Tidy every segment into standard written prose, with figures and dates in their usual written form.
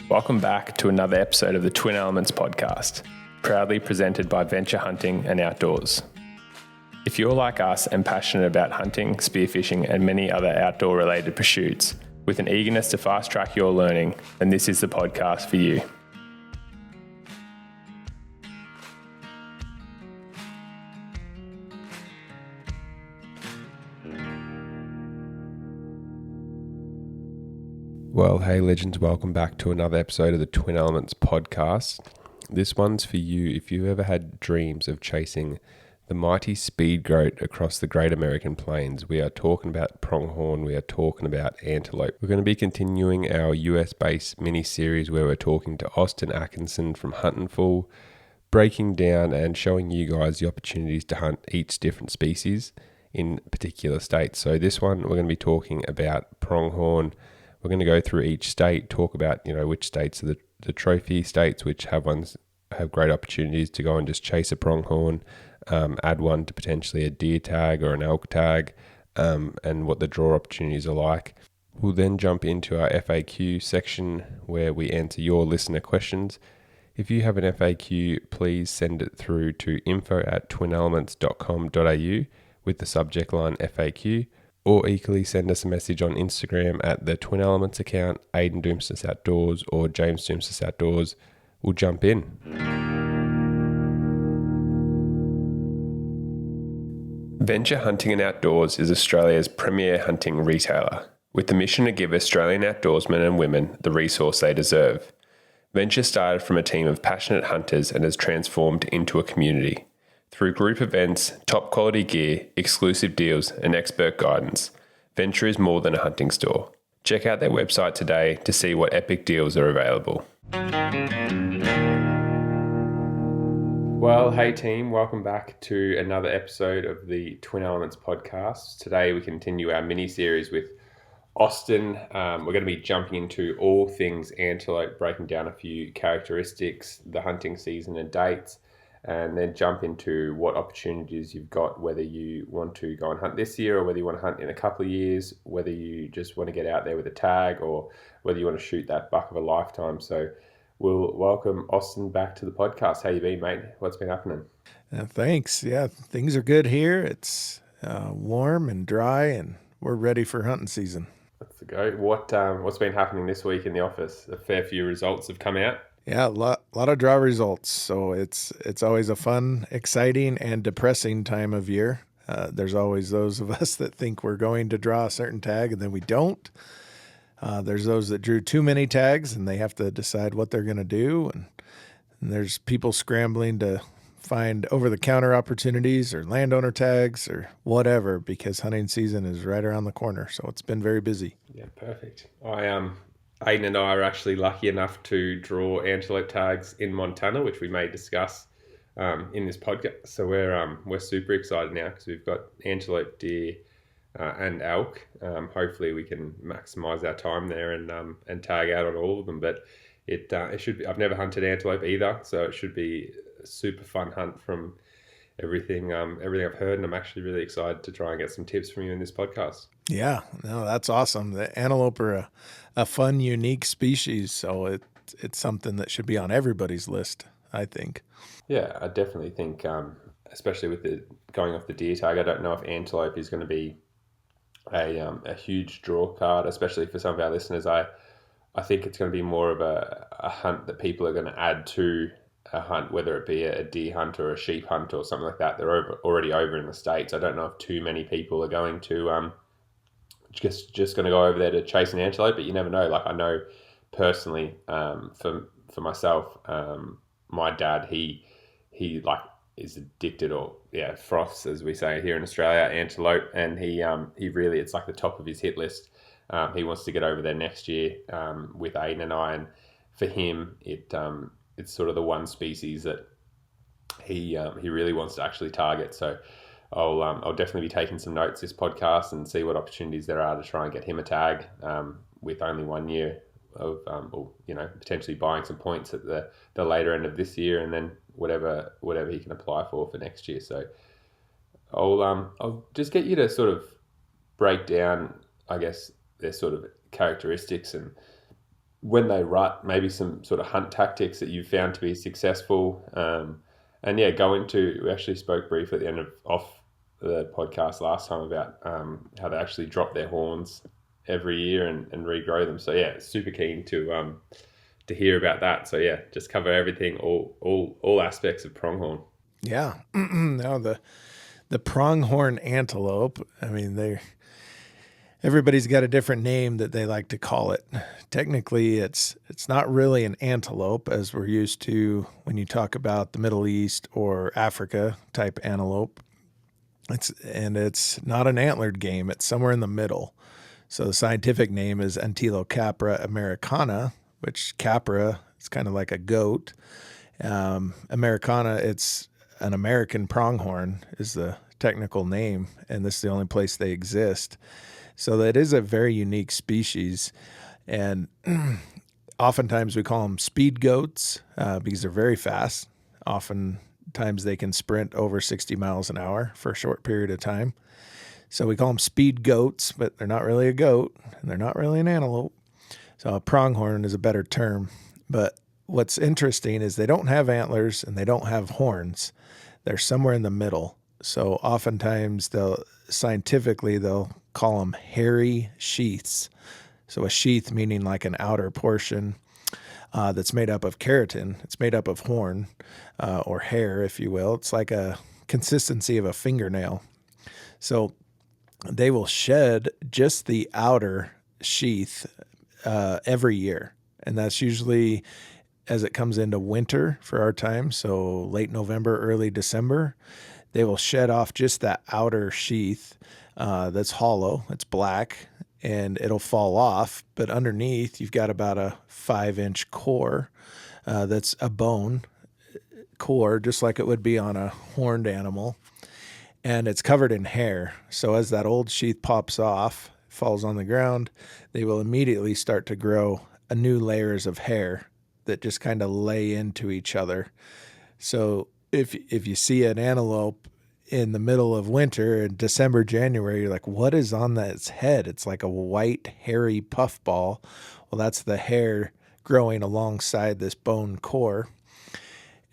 Welcome back to another episode of the Twin Elements podcast, proudly presented by Venture Hunting and Outdoors. If you're like us and passionate about hunting, spearfishing, and many other outdoor-related pursuits, with an eagerness to fast-track your learning, then this is the podcast for you. Well, hey legends, welcome back to another episode of the Twin Elements podcast. This one's for you if you've ever had dreams of chasing the mighty speed goat across the Great American Plains. We are talking about pronghorn, we are talking about antelope. We're going to be continuing our US-based mini-series where we're talking to Austin Atkinson from Huntin Fool, breaking down and showing you guys the opportunities to hunt each different species in particular states. So this one, we're going to be talking about pronghorn. We're going to go through each state, talk about, which states are the trophy states, which have great opportunities to go and just chase a pronghorn, add one to potentially a deer tag or an elk tag, and what the draw opportunities are like. We'll then jump into our FAQ section where we answer your listener questions. If you have an FAQ, please send it through to info@twinelements.com.au with the subject line FAQ. Or equally send us a message on Instagram at the Twin Elements account, Doumtsis Outdoors or James Doumtsis Outdoors. We'll jump in. Venture Hunting and Outdoors is Australia's premier hunting retailer, with the mission to give Australian outdoorsmen and women the resource they deserve. Venture started from a team of passionate hunters and has transformed into a community. Through group events, top quality gear, exclusive deals, and expert guidance, Venture is more than a hunting store. Check out their website today to see what epic deals are available. Well, hey team, welcome back to another episode of the Twin Elements podcast. Today we continue our mini-series with Austin. We're going to be jumping into all things antelope, breaking down a few characteristics, the hunting season and dates, and then jump into what opportunities you've got, whether you want to go and hunt this year or whether you want to hunt in a couple of years, whether you just want to get out there with a tag or whether you want to shoot that buck of a lifetime. So we'll welcome Austin back to the podcast. How you been, mate? What's been happening? Thanks. Yeah, things are good here. It's warm and dry and we're ready for hunting season. That's the go. What's been happening this week in the office? A fair few results have come out. Yeah, a lot of draw results. So it's always a fun, exciting, and depressing time of year. There's always those of us that think we're going to draw a certain tag and then we don't. There's those that drew too many tags and they have to decide what they're going to do. And there's people scrambling to find over-the-counter opportunities or landowner tags or whatever because hunting season is right around the corner. So it's been very busy. Yeah, perfect. Aiden and I are actually lucky enough to draw antelope tags in Montana, which we may discuss in this podcast. So we're super excited now because we've got antelope, deer, and elk. Hopefully we can maximize our time there and tag out on all of them. But it should be. I've never hunted antelope either, so it should be a super fun hunt from everything I've heard, and I'm actually really excited to try and get some tips from you in this podcast. Yeah, no, that's awesome. The antelope are a fun, unique species, so it's something that should be on everybody's list, I think. Yeah, I definitely think, especially with the going off the deer tag, I don't know if antelope is going to be a huge draw card, especially for some of our listeners. I think it's going to be more of a hunt that people are going to add to a hunt, whether it be a deer hunt or a sheep hunt or something like that. They're already over in the States. I don't know if too many people are going to just going to go over there to chase an antelope, but you never know. Like I know personally, for myself, my dad, he like is addicted froths, as we say here in Australia, antelope, and he really, it's like the top of his hit list. He wants to get over there next year with Aiden and I, and for him, it's sort of the one species that he really wants to actually target. So I'll definitely be taking some notes this podcast and see what opportunities there are to try and get him a tag with only 1 year of potentially buying some points at the later end of this year, and then whatever he can apply for next year. So I'll just get you to sort of break down, I guess, their sort of characteristics and when they rut, maybe some sort of hunt tactics that you've found to be successful. And yeah, go into. We actually spoke briefly at the end of off the podcast last time about how they actually drop their horns every year and regrow them. So yeah, super keen to hear about that. So yeah, just cover everything, all aspects of pronghorn. Yeah. Now the pronghorn antelope. I mean, they everybody's got a different name that they like to call it. Technically, it's not really an antelope as we're used to when you talk about the Middle East or Africa type antelope. It's not an antlered game. It's somewhere in the middle. So the scientific name is Antilocapra americana, which capra is kind of like a goat. Americana, it's an American pronghorn is the technical name, and this is the only place they exist. So that is a very unique species, and oftentimes we call them speed goats because they're very fast. Oftentimes they can sprint over 60 miles an hour for a short period of time. So we call them speed goats, but they're not really a goat, and they're not really an antelope. So a pronghorn is a better term. But what's interesting is they don't have antlers and they don't have horns. They're somewhere in the middle. So oftentimes they'll call them hairy sheaths. So a sheath meaning like an outer portion that's made up of keratin. It's made up of horn or hair, if you will. It's like a consistency of a fingernail. So they will shed just the outer sheath every year. And that's usually as it comes into winter for our time. So late November, early December, they will shed off just that outer sheath that's hollow, it's black, and it'll fall off. But underneath, you've got about a 5-inch core that's a bone core, just like it would be on a horned animal. And it's covered in hair. So as that old sheath pops off, falls on the ground, they will immediately start to grow a new layers of hair that just kind of lay into each other. So if you see an antelope in the middle of winter in December, January, you're like, what is on its head? It's like a white, hairy puffball. Well, that's the hair growing alongside this bone core.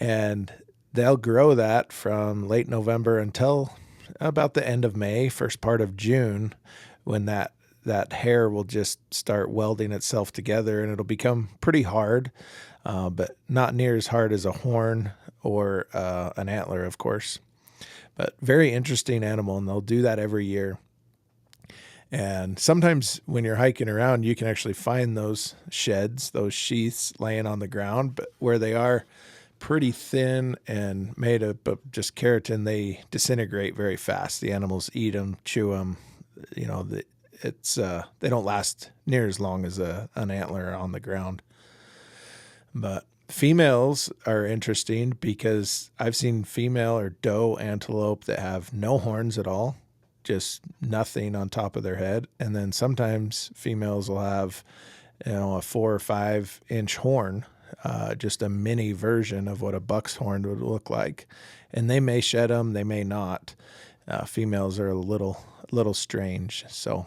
And they'll grow that from late November until about the end of May, first part of June, when that hair will just start welding itself together and it'll become pretty hard, but not near as hard as a horn or an antler, of course. But very interesting animal, and they'll do that every year. And sometimes when you're hiking around, you can actually find those sheds, those sheaths laying on the ground, but where they are pretty thin and made up of just keratin, they disintegrate very fast. The animals eat them, chew them. You know, they don't last near as long as an antler on the ground. But females are interesting because I've seen female or doe antelope that have no horns at all, just nothing on top of their head. And then sometimes females will have, a 4 or 5 inch horn, just a mini version of what a buck's horn would look like. And they may shed them, they may not. Females are a little strange. So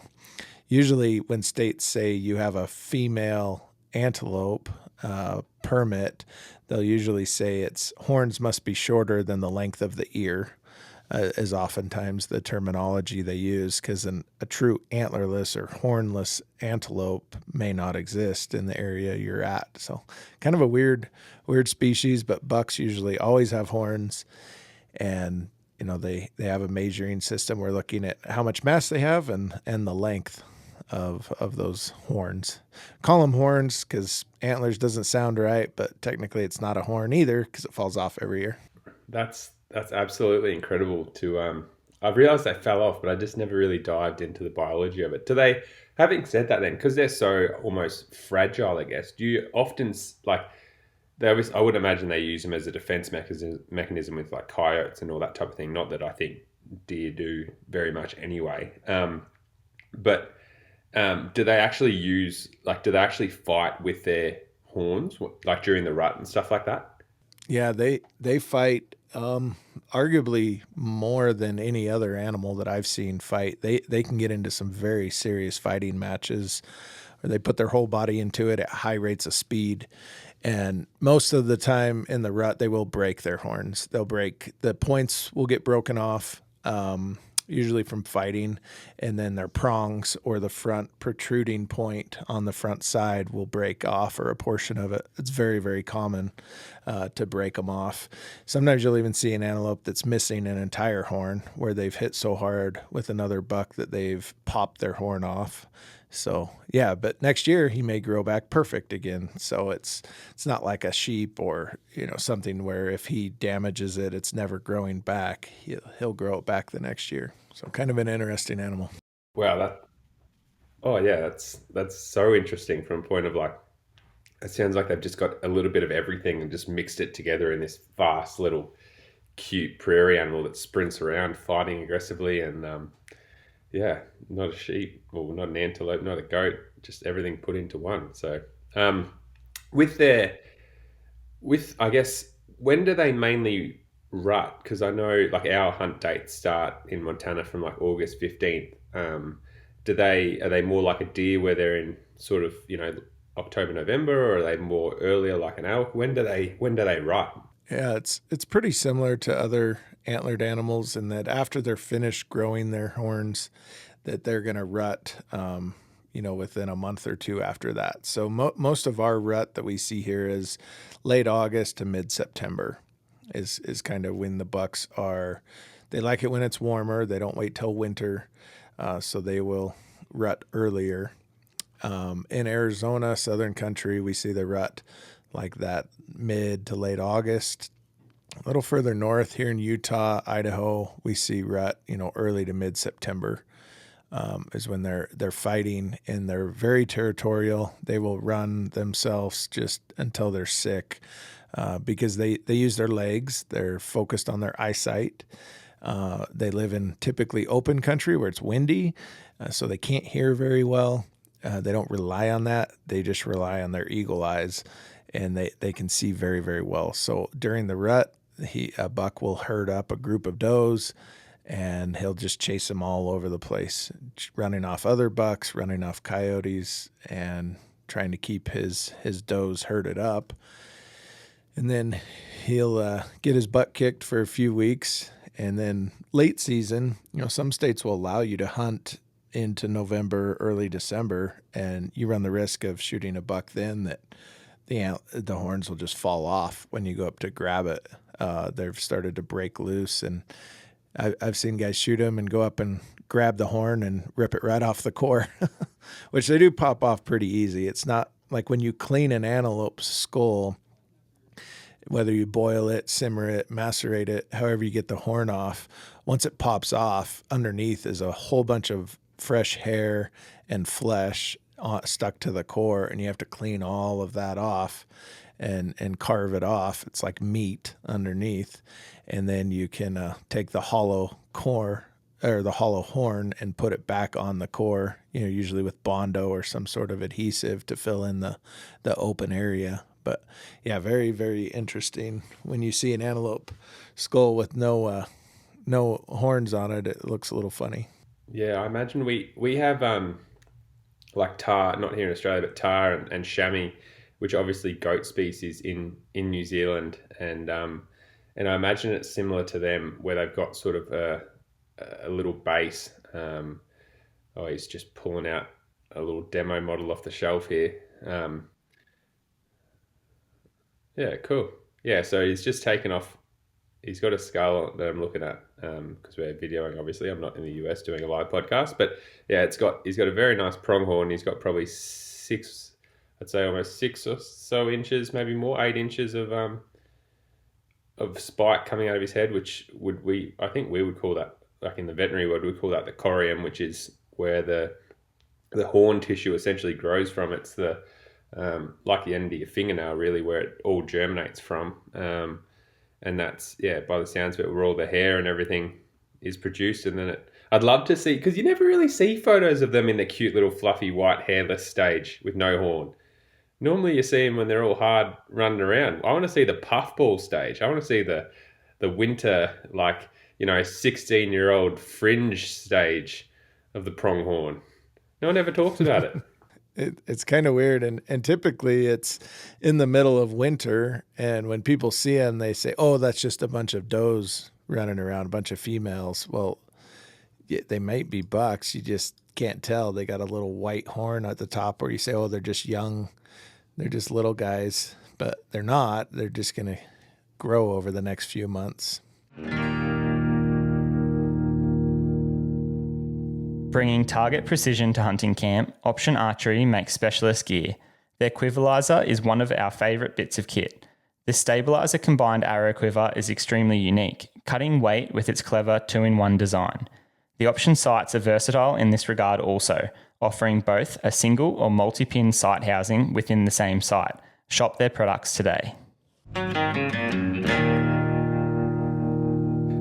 usually when states say you have a female antelope permit, they'll usually say its horns must be shorter than the length of the ear, is oftentimes the terminology they use, because a true antlerless or hornless antelope may not exist in the area you're at. So kind of a weird species, but bucks usually always have horns, and they have a measuring system. We're looking at how much mass they have and the length of those horns. Call them horns because antlers doesn't sound right, but technically it's not a horn either because it falls off every year. That's absolutely incredible to I've realized they fell off, but I just never really dived into the biology of it. Do they, having said that then, because they're so almost fragile, I guess, do you often like they obviously, I would imagine they use them as a defense mechanism with like coyotes and all that type of thing. Not that I think deer do very much anyway. But do they actually do they actually fight with their horns like during the rut and stuff like that? Yeah, they fight. arguably more than any other animal that I've seen fight. They can get into some very serious fighting matches where they put their whole body into it at high rates of speed. And most of the time in the rut, they will break their horns. They'll break the points will get broken off. Usually from fighting, and then their prongs or the front protruding point on the front side will break off, or a portion of it. It's very, very common to break them off. Sometimes you'll even see an antelope that's missing an entire horn where they've hit so hard with another buck that they've popped their horn off. So yeah, but next year he may grow back perfect again. So it's not like a sheep or something where if he damages it, it's never growing back. He'll grow it back the next year. So kind of an interesting animal. Wow, that oh yeah, that's so interesting from a point of like it sounds like they've just got a little bit of everything and just mixed it together in this vast little cute prairie animal that sprints around fighting aggressively and yeah, not a sheep or not an antelope, not a goat, just everything put into one. So um, with their with I guess when do they mainly rut? Because I know like our hunt dates start in Montana from like August 15th. Do they are they more like a deer where they're in sort of October November, or are they more earlier like an elk? When do they rut? Yeah, it's pretty similar to other antlered animals in that after they're finished growing their horns, that they're going to rut, within a month or two after that. So most of our rut that we see here is late August to mid September, is kind of when the bucks are. They like it when it's warmer. They don't wait till winter, so they will rut earlier. In Arizona, southern country, we see the rut like that mid to late August. A little further north here in Utah, Idaho, we see rut, early to mid September. Is when they're fighting, and they're very territorial. They will run themselves just until they're sick, because they use their legs. They're focused on their eyesight. They live in typically open country where it's windy, so they can't hear very well. They don't rely on that. They just rely on their eagle eyes, and they can see very, very well. So during the rut, a buck will herd up a group of does, and he'll just chase them all over the place, running off other bucks, running off coyotes, and trying to keep his does herded up. And then he'll get his butt kicked for a few weeks. And then late season, some states will allow you to hunt into November, early December, and you run the risk of shooting a buck then that the horns will just fall off when you go up to grab it. They've started to break loose, and I've seen guys shoot them and go up and grab the horn and rip it right off the core, which they do pop off pretty easy. It's not like when you clean an antelope's skull, whether you boil it, simmer it, macerate it, however you get the horn off, once it pops off, underneath is a whole bunch of fresh hair and flesh stuck to the core, and you have to clean all of that off and carve it off. It's like meat underneath. And then you can take the hollow core or the hollow horn and put it back on the core, usually with Bondo or some sort of adhesive to fill in the open area. But yeah, very, very interesting. When you see an antelope skull with no horns on it, it looks a little funny. Yeah, I imagine we have like tar, not here in Australia, but tar and chamois, which are obviously goat species in New Zealand, and I imagine it's similar to them where they've got sort of a little base. Oh, he's just pulling out a little demo model off the shelf here. Um, yeah, cool. Yeah, so he's just taken off. He's got a skull that I'm looking at because we're videoing. Obviously, I'm not in the US doing a live podcast, but yeah, he's got a very nice pronghorn. He's got probably six, I'd say almost 6 or so inches, maybe more, 8 inches of spike coming out of his head, which I think we would call that, like in the veterinary world, we call that the corium, which is where the horn tissue essentially grows from. It's the like the end of your fingernail, really, where it all germinates from. And that's, yeah, by the sounds of it, where all the hair and everything is produced. And then I'd love to see, because you never really see photos of them in the cute little fluffy white hairless stage with no horn. Normally you see them when they're all hard running around. I want to see the puffball stage. I want to see the winter, like, 16-year-old fringe stage of the pronghorn. No one ever talks about it. It's kind of weird, and typically it's in the middle of winter, and when people see them, they say, "Oh, that's just a bunch of does running around, a bunch of females." Well, they might be bucks. You just can't tell. They got a little white horn at the top, where you say, "Oh, they're just young. They're just little guys," but they're not. They're just gonna grow over the next few months. Bringing target precision to hunting camp, Option Archery makes specialist gear. Their quiverizer is one of our favourite bits of kit. This stabilizer combined arrow quiver is extremely unique, cutting weight with its clever 2-in-1 design. The Option sights are versatile in this regard also, offering both a single or multi-pin sight housing within the same sight. Shop their products today.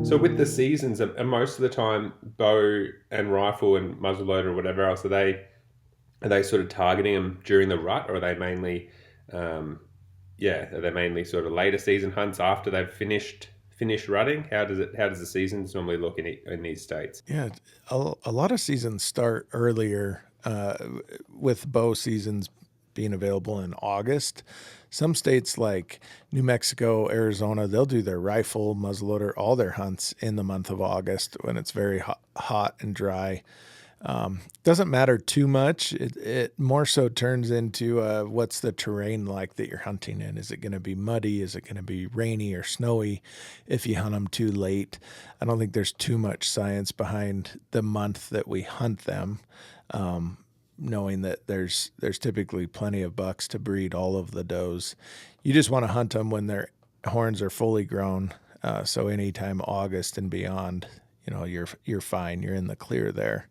So with the seasons, are most of the time bow and rifle and muzzleloader or whatever else, are they sort of targeting them during the rut, or are they mainly, are they mainly sort of later season hunts after they've finished rutting? How does the seasons normally look in these states? Yeah, a lot of seasons start earlier, with bow seasons being available in August. Some states like New Mexico, Arizona, they'll do their rifle, muzzleloader, all their hunts in the month of August when it's very hot and dry. Doesn't matter too much. It more so turns into what's the terrain like that you're hunting in? Is it going to be muddy? Is it going to be rainy or snowy if you hunt them too late? I don't think there's too much science behind the month that we hunt them, knowing that there's typically plenty of bucks to breed all of the does. You just want to hunt them when their horns are fully grown. So anytime August and beyond, you're fine. You're in the clear there.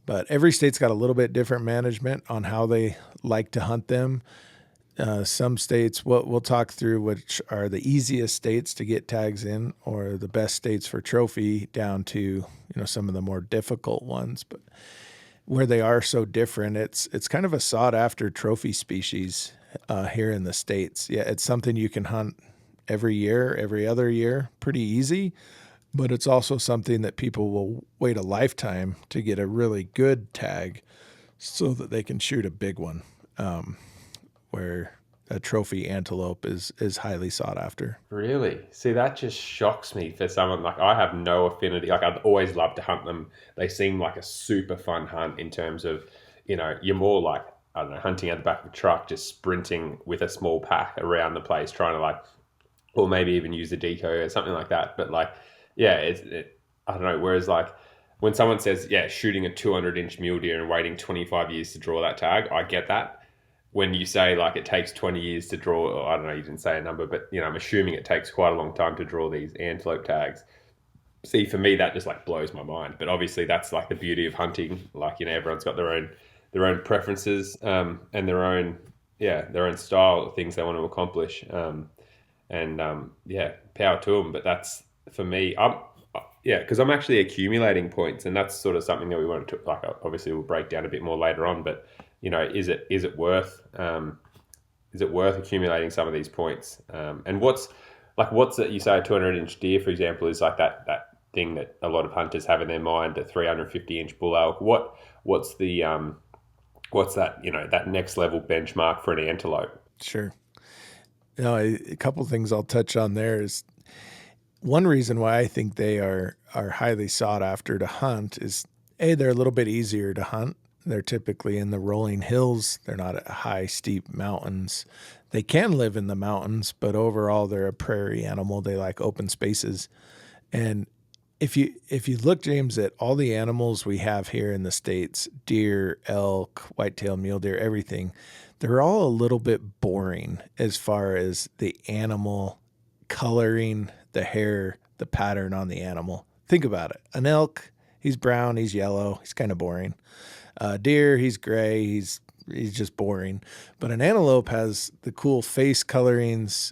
But every state's got a little bit different management on how they like to hunt them. Some states, we'll talk through which are the easiest states to get tags in, or the best states for trophy, down to some of the more difficult ones. But where they are so different, it's kind of a sought after trophy species here in the States. Yeah, it's something you can hunt every year, every other year, pretty easy. But it's also something that people will wait a lifetime to get a really good tag so that they can shoot a big one, where a trophy antelope is highly sought after. Really? See, that just shocks me for someone like I have no affinity. Like, I'd always love to hunt them. They seem like a super fun hunt in terms of, you're more like, I don't know, hunting out the back of a truck, just sprinting with a small pack around the place, trying to or maybe even use the decoy or something like that. But yeah, I don't know. Whereas when someone says, yeah, shooting a 200-inch mule deer and waiting 25 years to draw that tag, I get that. When you say it takes 20 years to draw, or I don't know, you didn't say a number, but I'm assuming it takes quite a long time to draw these antelope tags. See, for me, that just blows my mind. But obviously, that's the beauty of hunting. Everyone's got their own preferences, and their own style, things they want to accomplish. Power to them. But that's, for me, because I'm actually accumulating points, and that's sort of something that we want to obviously we'll break down a bit more later on. But is it worth accumulating some of these points? And what's it? You say a 200-inch deer, for example, is that thing that a lot of hunters have in their mind, a 350-inch bull elk. What's that? That next level benchmark for an antelope? Sure. A couple things I'll touch on there is, one reason why I think they are highly sought after to hunt is, they're a little bit easier to hunt. They're typically in the rolling hills. They're not at high, steep mountains. They can live in the mountains, but overall they're a prairie animal. They like open spaces. And if you look, James, at all the animals we have here in the States, deer, elk, whitetail mule deer, everything, they're all a little bit boring as far as the animal coloring, the hair, the pattern on the animal. Think about it. An elk, he's brown, he's yellow, he's kind of boring. Deer, he's gray, he's just boring. But an antelope has the cool face colorings,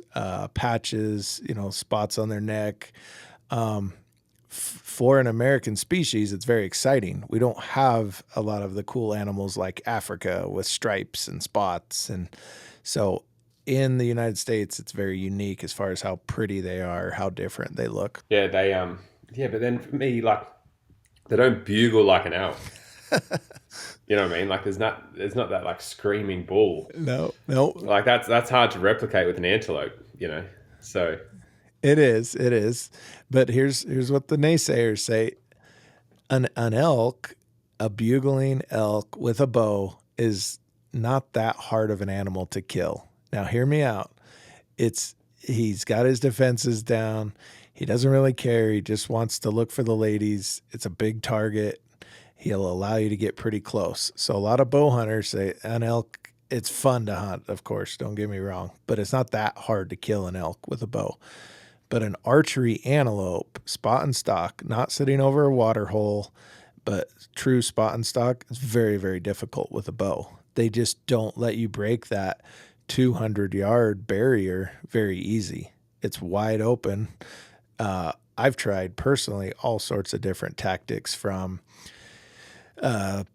patches, spots on their neck. For an American species, it's very exciting. We don't have a lot of the cool animals like Africa with stripes and spots. And so in the United States, it's very unique as far as how pretty they are, how different they look. Yeah, they yeah, but then for me, like they don't bugle like an elk. You know what I mean? Like there's not that like screaming bull. No, no, Like that's hard to replicate with an antelope, you know. So it is. It is. But here's what the naysayers say. An elk, a bugling elk with a bow is not that hard of an animal to kill. Now hear me out. He's got his defenses down. He doesn't really care. He just wants to look for the ladies. It's a big target. He'll allow you to get pretty close. So a lot of bow hunters say an elk, it's fun to hunt, of course, don't get me wrong, but it's not that hard to kill an elk with a bow. But an archery antelope, spot and stock, not sitting over a water hole, but true spot and stock, is very, very difficult with a bow. They just don't let you break that 200-yard barrier very easy. It's wide open. I've tried personally all sorts of different tactics, from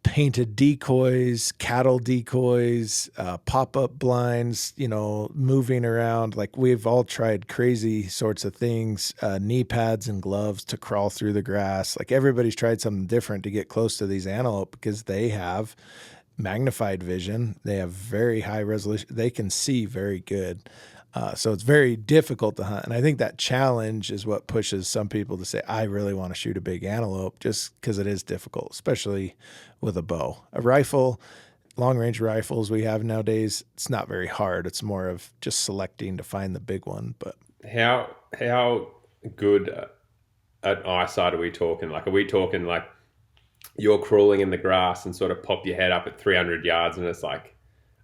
painted decoys, cattle decoys, pop-up blinds, moving around. Like, we've all tried crazy sorts of things, knee pads and gloves to crawl through the grass. Like, everybody's tried something different to get close to these antelope because they have magnified vision. They have very high resolution. They can see very good. So it's very difficult to hunt. And I think that challenge is what pushes some people to say, I really want to shoot a big antelope, just because it is difficult, especially with a bow. A rifle, long range rifles we have nowadays, it's not very hard. It's more of just selecting to find the big one. But how good an eyesight are we talking? Like, are we talking like you're crawling in the grass and sort of pop your head up at 300 yards and it's like,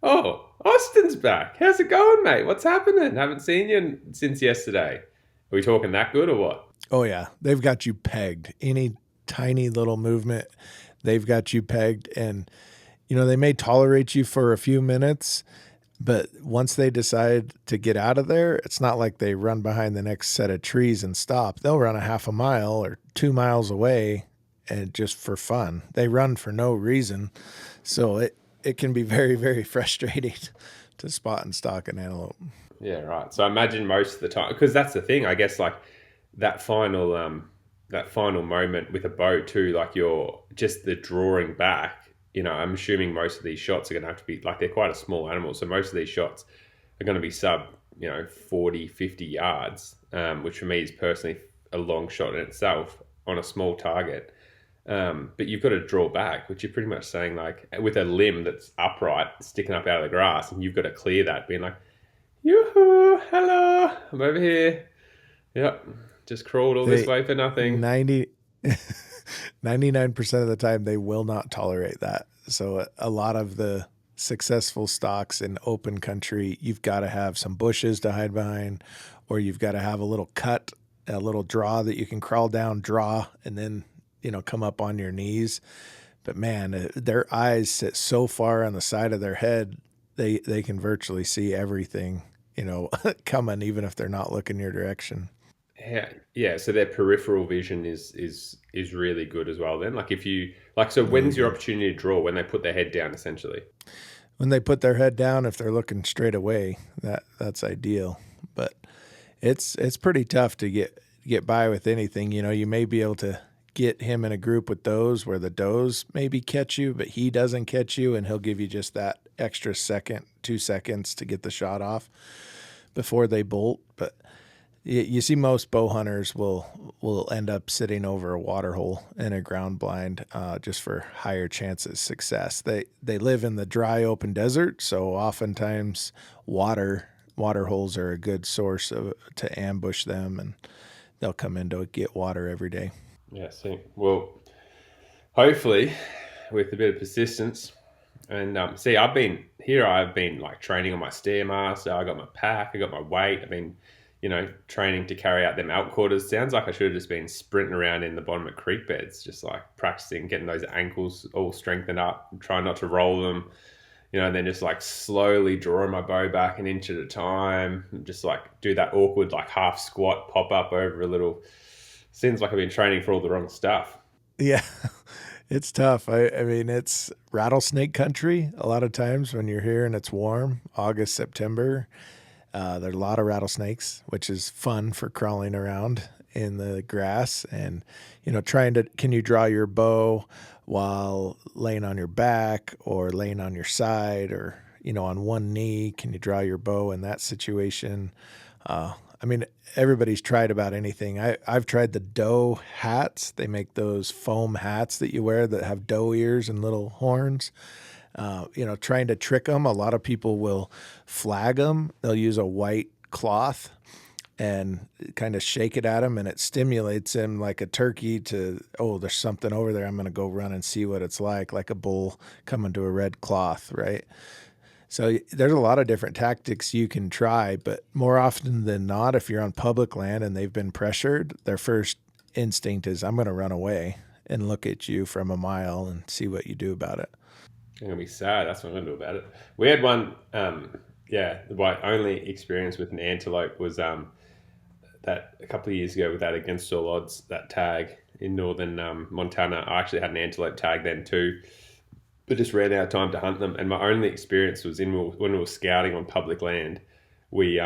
oh, Austin's back. How's it going, mate? What's happening? Haven't seen you since yesterday. Are we talking that good or what? oh yeah, they've got you pegged. Any tiny little movement, they've got you pegged. And, they may tolerate you for a few minutes, but once they decide to get out of there, it's not like they run behind the next set of trees and stop. They'll run a half a mile or 2 miles away, and just for fun. They run for no reason. So it can be very, very frustrating to spot and stalk an antelope. Yeah, right. So I imagine most of the time, because that's the thing, I guess, like that final moment with a bow too, like you're just the drawing back. I'm assuming most of these shots are going to have to be, like, they're quite a small animal, so most of these shots are going to be sub 40, 50 yards, which for me is personally a long shot in itself on a small target. But you've got to draw back, which you're pretty much saying, like, with a limb that's upright sticking up out of the grass, and you've got to clear that, being like, yoo-hoo, hello, I'm over here. Yep, just crawled all this way for nothing. 99% of the time, they will not tolerate that. So a lot of the successful stalks in open country, you've got to have some bushes to hide behind, or you've got to have a little cut, a little draw that you can crawl down, draw, and then come up on your knees. But man, their eyes sit so far on the side of their head, they can virtually see everything, coming, even if they're not looking your direction. Yeah. So their peripheral vision is really good as well. Then, like, if you like, so when's your opportunity to draw? When they put their head down, essentially. When they put their head down, if they're looking straight away, that's ideal. But it's pretty tough to get by with anything. You may be able to get him in a group with does where the does maybe catch you, but he doesn't catch you, and he'll give you just that extra second, 2 seconds to get the shot off before they bolt. But you see most bow hunters will end up sitting over a water hole in a ground blind, just for higher chances success. They live in the dry open desert, so oftentimes water holes are a good source to ambush them, and they'll come in to get water every day. Yeah, see. Well, hopefully, with a bit of persistence, and I've been like training on my Stairmaster. I got my pack, I got my weight. I've been, training to carry out them elk quarters. Sounds like I should have just been sprinting around in the bottom of creek beds, just like practicing, getting those ankles all strengthened up, trying not to roll them, and then just like slowly drawing my bow back an inch at a time, just like do that awkward like half squat, pop up over a little. Seems like I've been training for all the wrong stuff. Yeah, it's tough. I mean, it's rattlesnake country a lot of times when you're here and it's warm, August, September. There's a lot of rattlesnakes, which is fun for crawling around in the grass and, can you draw your bow while laying on your back or laying on your side or, on one knee? Can you draw your bow in that situation? I mean, everybody's tried about anything. I've tried the doe hats. They make those foam hats that you wear that have doe ears and little horns. Trying to trick them. A lot of people will flag them. They'll use a white cloth and kind of shake it at them, and it stimulates him like a turkey to, oh, there's something over there. I'm going to go run and see what it's like a bull coming to a red cloth, right? So there's a lot of different tactics you can try, but more often than not, if you're on public land and they've been pressured, their first instinct is, I'm going to run away and look at you from a mile and see what you do about it. I'm gonna be sad. That's what I'm gonna do about it. We had one. My only experience with an antelope was that a couple of years ago with that against all odds, that tag in northern Montana. I actually had an antelope tag then too, but just ran out of time to hunt them. And my only experience was when we were scouting on public land. We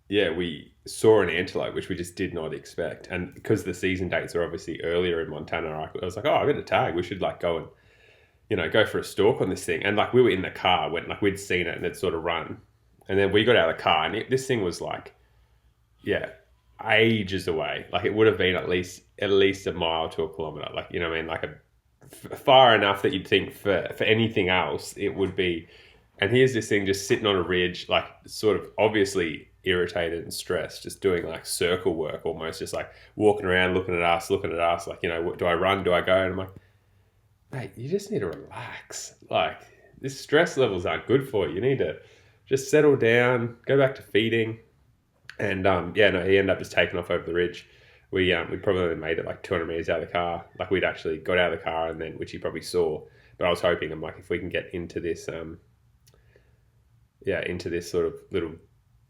we saw an antelope, which we just did not expect. And because the season dates are obviously earlier in Montana, I was like, oh, I got a tag. We should like go and go for a stalk on this thing. And like we were in the car when like we'd seen it and it'd sort of run. And then we got out of the car and this thing was like, ages away. Like it would have been at least a mile to a kilometer. Like, you know what I mean? Like far enough that you'd think for anything else, it would be. And here's this thing just sitting on a ridge, like sort of obviously irritated and stressed, just doing like circle work almost, just like walking around, looking at us, like, do I run? Do I go? And I'm like, mate, you just need to relax. Like, this stress levels aren't good for you. You need to just settle down, go back to feeding. And he ended up just taking off over the ridge. We probably made it like 200 meters out of the car. Like we'd actually got out of the car and then, which he probably saw. But I was hoping, I'm like, if we can get into this, into this sort of little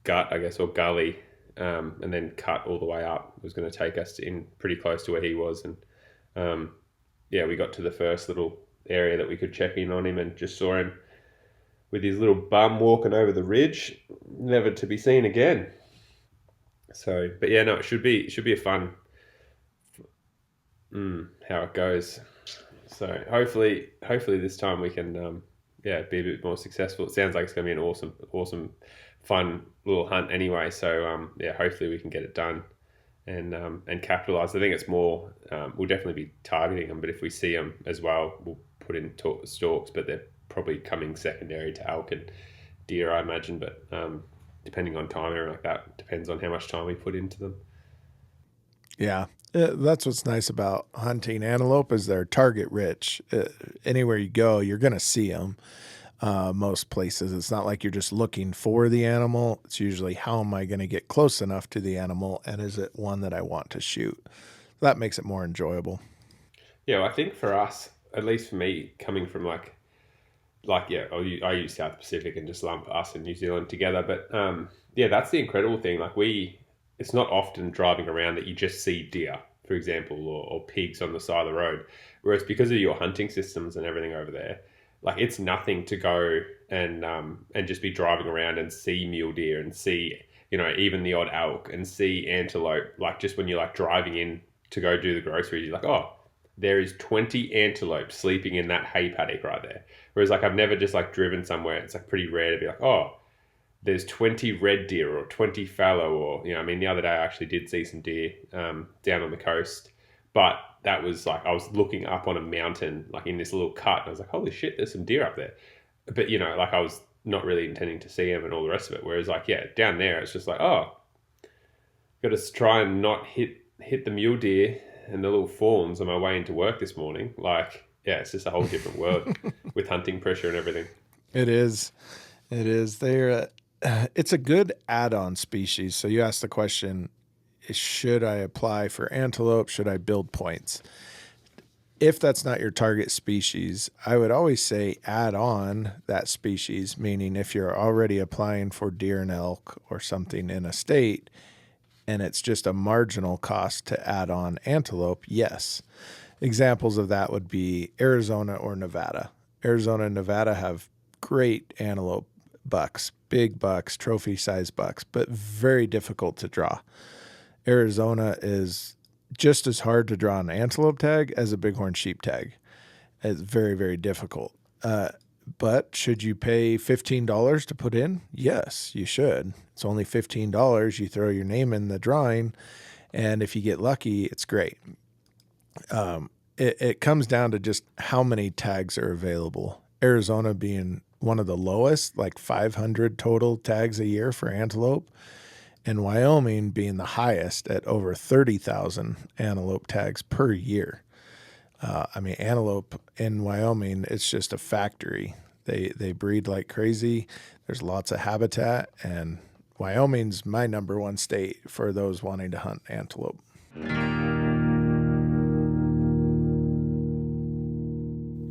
gut, I guess, or gully, and then cut all the way up, it was going to take us in pretty close to where he was. And we got to the first little area that we could check in on him and just saw him with his little bum walking over the ridge, never to be seen again. So, but it should be a fun how it goes. So hopefully this time we can be a bit more successful. It sounds like it's going to be an awesome, fun little hunt anyway. So hopefully we can get it done and capitalize. I think it's more we'll definitely be targeting them, but if we see them as well, we'll put in stalks. But they're probably coming secondary to elk and deer, I imagine. But depending on time or like that, depends on how much time we put into them. Yeah, that's what's nice about hunting antelope is they're target rich. Anywhere you go, you're going to see them. Most places, it's not like you're just looking for the animal. It's usually, how am I going to get close enough to the animal, and is it one that I want to shoot? That makes it more enjoyable. Yeah, well, I think for us, at least for me, coming from I use South Pacific and just lump us and New Zealand together. But that's the incredible thing. Like it's not often driving around that you just see deer, for example, or pigs on the side of the road. Whereas because of your hunting systems and everything over there, like it's nothing to go and just be driving around and see mule deer and see, even the odd elk and see antelope. Like just when you're like driving in to go do the groceries, you're like, oh, there is 20 antelope sleeping in that hay paddock right there. Whereas like I've never just like driven somewhere. It's like pretty rare to be like, oh, there's 20 red deer or 20 fallow, or, the other day I actually did see some deer down on the coast, but that was like, I was looking up on a mountain, like in this little cut, and I was like, holy shit, there's some deer up there. But, like I was not really intending to see them and all the rest of it. Whereas like, down there, it's just like, oh, got to try and not hit the mule deer and the little fawns on my way into work this morning. Like, it's just a whole different world with hunting pressure and everything. It is. It's a good add-on species. So you asked the question, should I apply for antelope? Should I build points? If that's not your target species, I would always say add on that species, meaning if you're already applying for deer and elk or something in a state and it's just a marginal cost to add on antelope, yes. Examples of that would be Arizona or Nevada. Arizona and Nevada have great antelope bucks, big bucks, trophy size bucks, but very difficult to draw. Arizona is just as hard to draw an antelope tag as a bighorn sheep tag. It's very, very difficult. But should you pay $15 to put in? Yes, you should. It's only $15. You throw your name in the drawing, and if you get lucky, it's great. It comes down to just how many tags are available. Arizona being one of the lowest, like 500 total tags a year for antelope, and Wyoming being the highest at over 30,000 antelope tags per year. Antelope in Wyoming, it's just a factory. They breed like crazy. There's lots of habitat, and Wyoming's my number one state for those wanting to hunt antelope.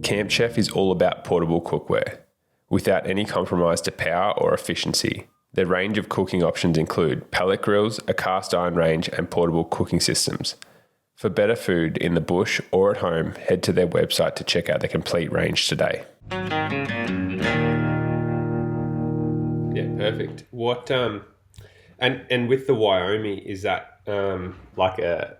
Camp Chef is all about portable cookware, without any compromise to power or efficiency. Their range of cooking options include pellet grills, a cast iron range, and portable cooking systems. For better food in the bush or at home, head to their website to check out the complete range today. Yeah, perfect. What and with the Wyoming, is that like a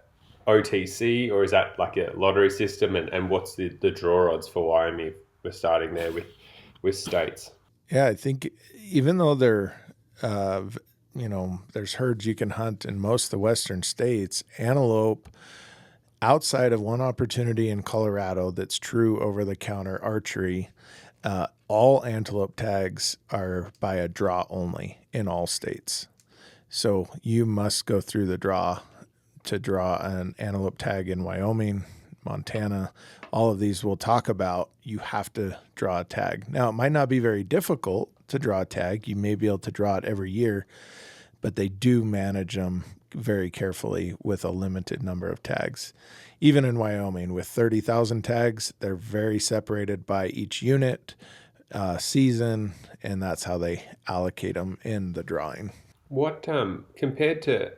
OTC, or is that like a lottery system? And what's the draw odds for Wyoming if we're starting there with states? Yeah, I think even though they're there's herds you can hunt in most of the western states, antelope, outside of one opportunity in Colorado that's true over-the-counter archery, all antelope tags are by a draw only in all states. So you must go through the draw to draw an antelope tag in Wyoming, Montana. All of these we'll talk about. You have to draw a tag. Now, it might not be very difficult to draw a tag. You may be able to draw it every year, but they do manage them very carefully with a limited number of tags. Even in Wyoming, with 30,000 tags, they're very separated by each unit, season, and that's how they allocate them in the drawing. What compared to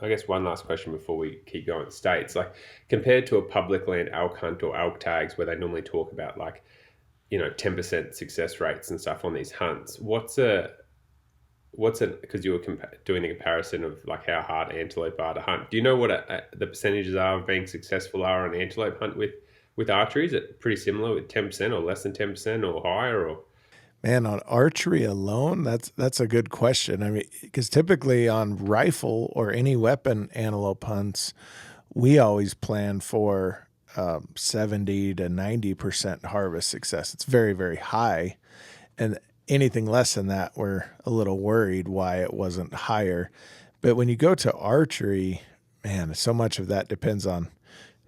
I guess one last question before we keep going states, like compared to a public land elk hunt or elk tags where they normally talk about 10% success rates and stuff on these hunts, what's because you were doing the comparison of like how hard antelope are to hunt. Do you know what the percentages are of being successful are on an antelope hunt with archery? Is it pretty similar with 10% or less than 10% or higher? Or man, on archery alone, that's a good question. I mean, because typically on rifle or any weapon antelope hunts, we always plan for 70 to 90% harvest success. It's very, very high, and anything less than that, we're a little worried why it wasn't higher. But when you go to archery, man, so much of that depends on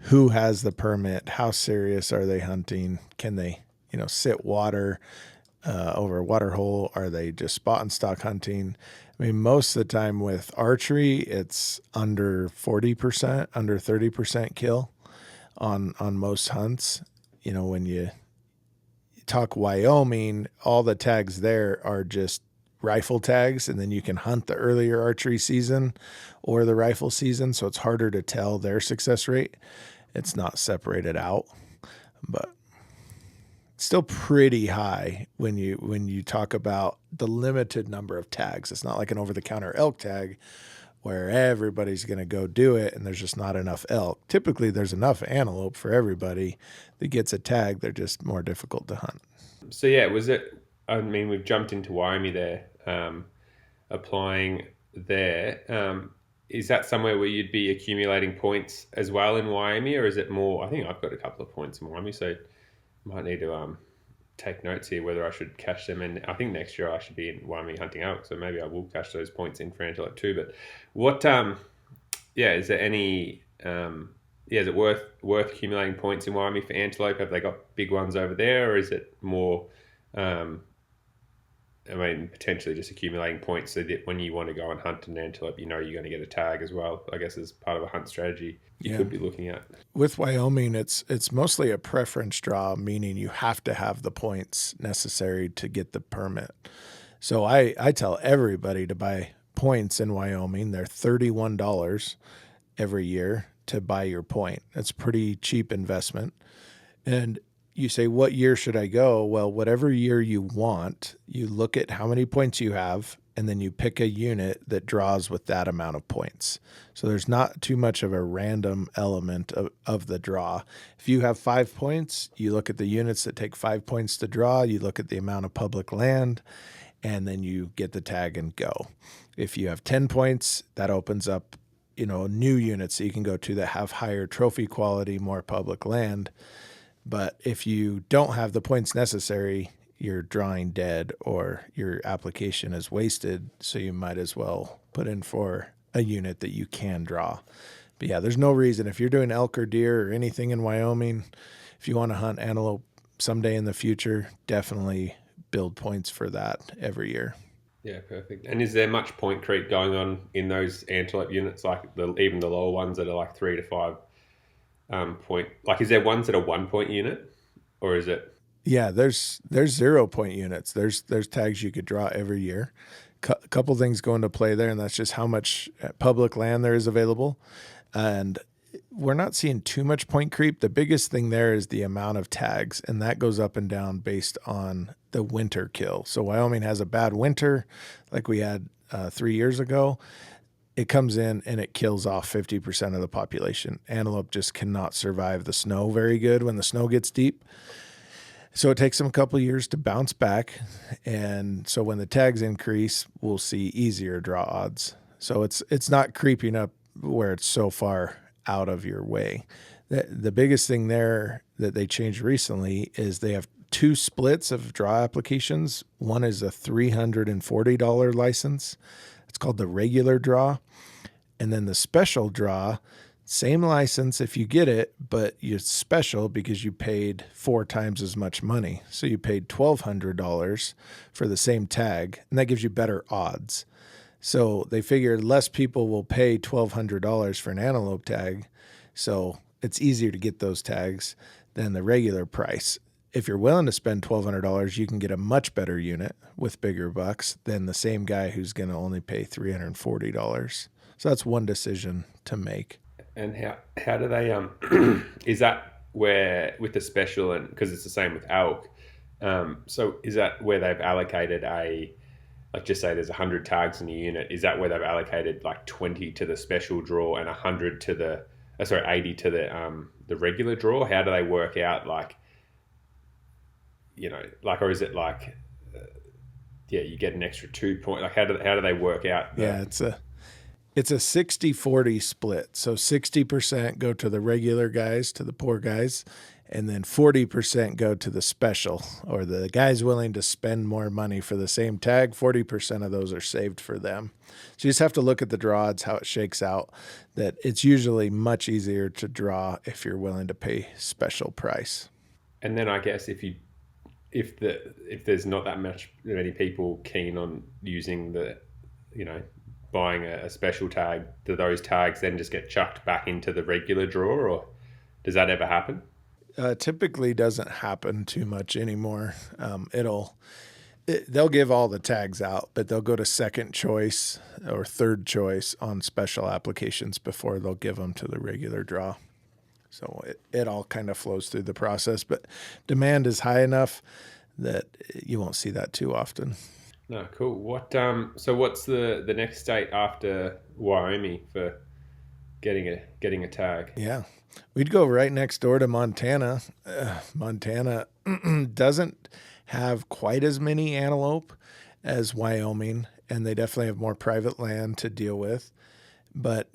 who has the permit, how serious are they hunting, can they, sit water over a water hole, are they just spot and stock hunting? I mean, most of the time with archery, it's under 40%, under 30% kill on most hunts. When you talk Wyoming, all the tags there are just rifle tags, and then you can hunt the earlier archery season or the rifle season, so it's harder to tell their success rate. It's not separated out, but it's still pretty high when you talk about the limited number of tags. It's not like an over-the-counter elk tag where everybody's going to go do it and there's just not enough elk. Typically, there's enough antelope for everybody that gets a tag. They're just more difficult to hunt. So yeah, we've jumped into Wyoming there, applying there. Is that somewhere where you'd be accumulating points as well in Wyoming, or is it more, I think I've got a couple of points in Wyoming, so might need to take notes here whether I should cash them. And I think next year I should be in Wyoming hunting elk, so maybe I will cash those points in for antelope too. But what, is there any, is it worth accumulating points in Wyoming for antelope? Have they got big ones over there, or is it more, potentially just accumulating points so that when you want to go and hunt an antelope, you're going to get a tag as well, I guess, as part of a hunt strategy you could be looking at. With Wyoming, it's mostly a preference draw, meaning you have to have the points necessary to get the permit. So I tell everybody to buy points in Wyoming. They're $31 every year to buy your point. That's a pretty cheap investment. And you say, what year should I go? Well, whatever year you want, you look at how many points you have, and then you pick a unit that draws with that amount of points. So there's not too much of a random element of the draw. If you have 5 points, you look at the units that take 5 points to draw, you look at the amount of public land, and then you get the tag and go. If you have 10 points, that opens up, new units that you can go to that have higher trophy quality, more public land. But if you don't have the points necessary, you're drawing dead or your application is wasted. So you might as well put in for a unit that you can draw. But yeah, there's no reason if you're doing elk or deer or anything in Wyoming, if you want to hunt antelope someday in the future, definitely build points for that every year. Yeah, perfect. And is there much point creep going on in those antelope units, like even the lower ones that are like 3 to 5 point? Like, is there ones that are 1 point unit, or is it? Yeah, there's 0 point units. There's tags you could draw every year. A couple things go into play there, and that's just how much public land there is available. And we're not seeing too much point creep. The biggest thing there is the amount of tags, and that goes up and down based on the winter kill. So Wyoming has a bad winter, like we had 3 years ago. It comes in and it kills off 50% of the population. Antelope just cannot survive the snow very good when the snow gets deep. So it takes them a couple of years to bounce back. And so when the tags increase, we'll see easier draw odds. So it's not creeping up where it's so far out of your way. The biggest thing there that they changed recently is they have 2 splits of draw applications. One is a $340 license. It's called the regular draw. And then the special draw, same license if you get it, but it's special because you paid 4 times as much money. So you paid $1,200 for the same tag, and that gives you better odds. So they figured less people will pay $1,200 for an antelope tag, so it's easier to get those tags than the regular price. If you're willing to spend $1,200, you can get a much better unit with bigger bucks than the same guy who's going to only pay $340. So that's one decision to make. And how do they is that where with the special, and because it's the same with elk, so is that where they've allocated like, just say there's 100 tags in a unit, is that where they've allocated like 20 to the special draw and 100 to the 80 to the regular draw? How do they work out, like, or is it like you get an extra 2 point, like how do they work out it's a 60-40 split. So 60% go to the regular guys, to the poor guys, and then 40% go to the special, or the guys willing to spend more money for the same tag. 40% of those are saved for them. So you just have to look at the draw odds, how it shakes out, that it's usually much easier to draw if you're willing to pay special price. And then I guess if there's not that many people keen on using buying a special tag, do those tags then just get chucked back into the regular draw, or does that ever happen? Typically doesn't happen too much anymore. They'll give all the tags out, but they'll go to second choice or third choice on special applications before they'll give them to the regular draw. So it all kind of flows through the process, but demand is high enough that you won't see that too often. No, cool. So what's the next state after Wyoming for getting a tag? Yeah, we'd go right next door to Montana. Montana doesn't have quite as many antelope as Wyoming, and they definitely have more private land to deal with, but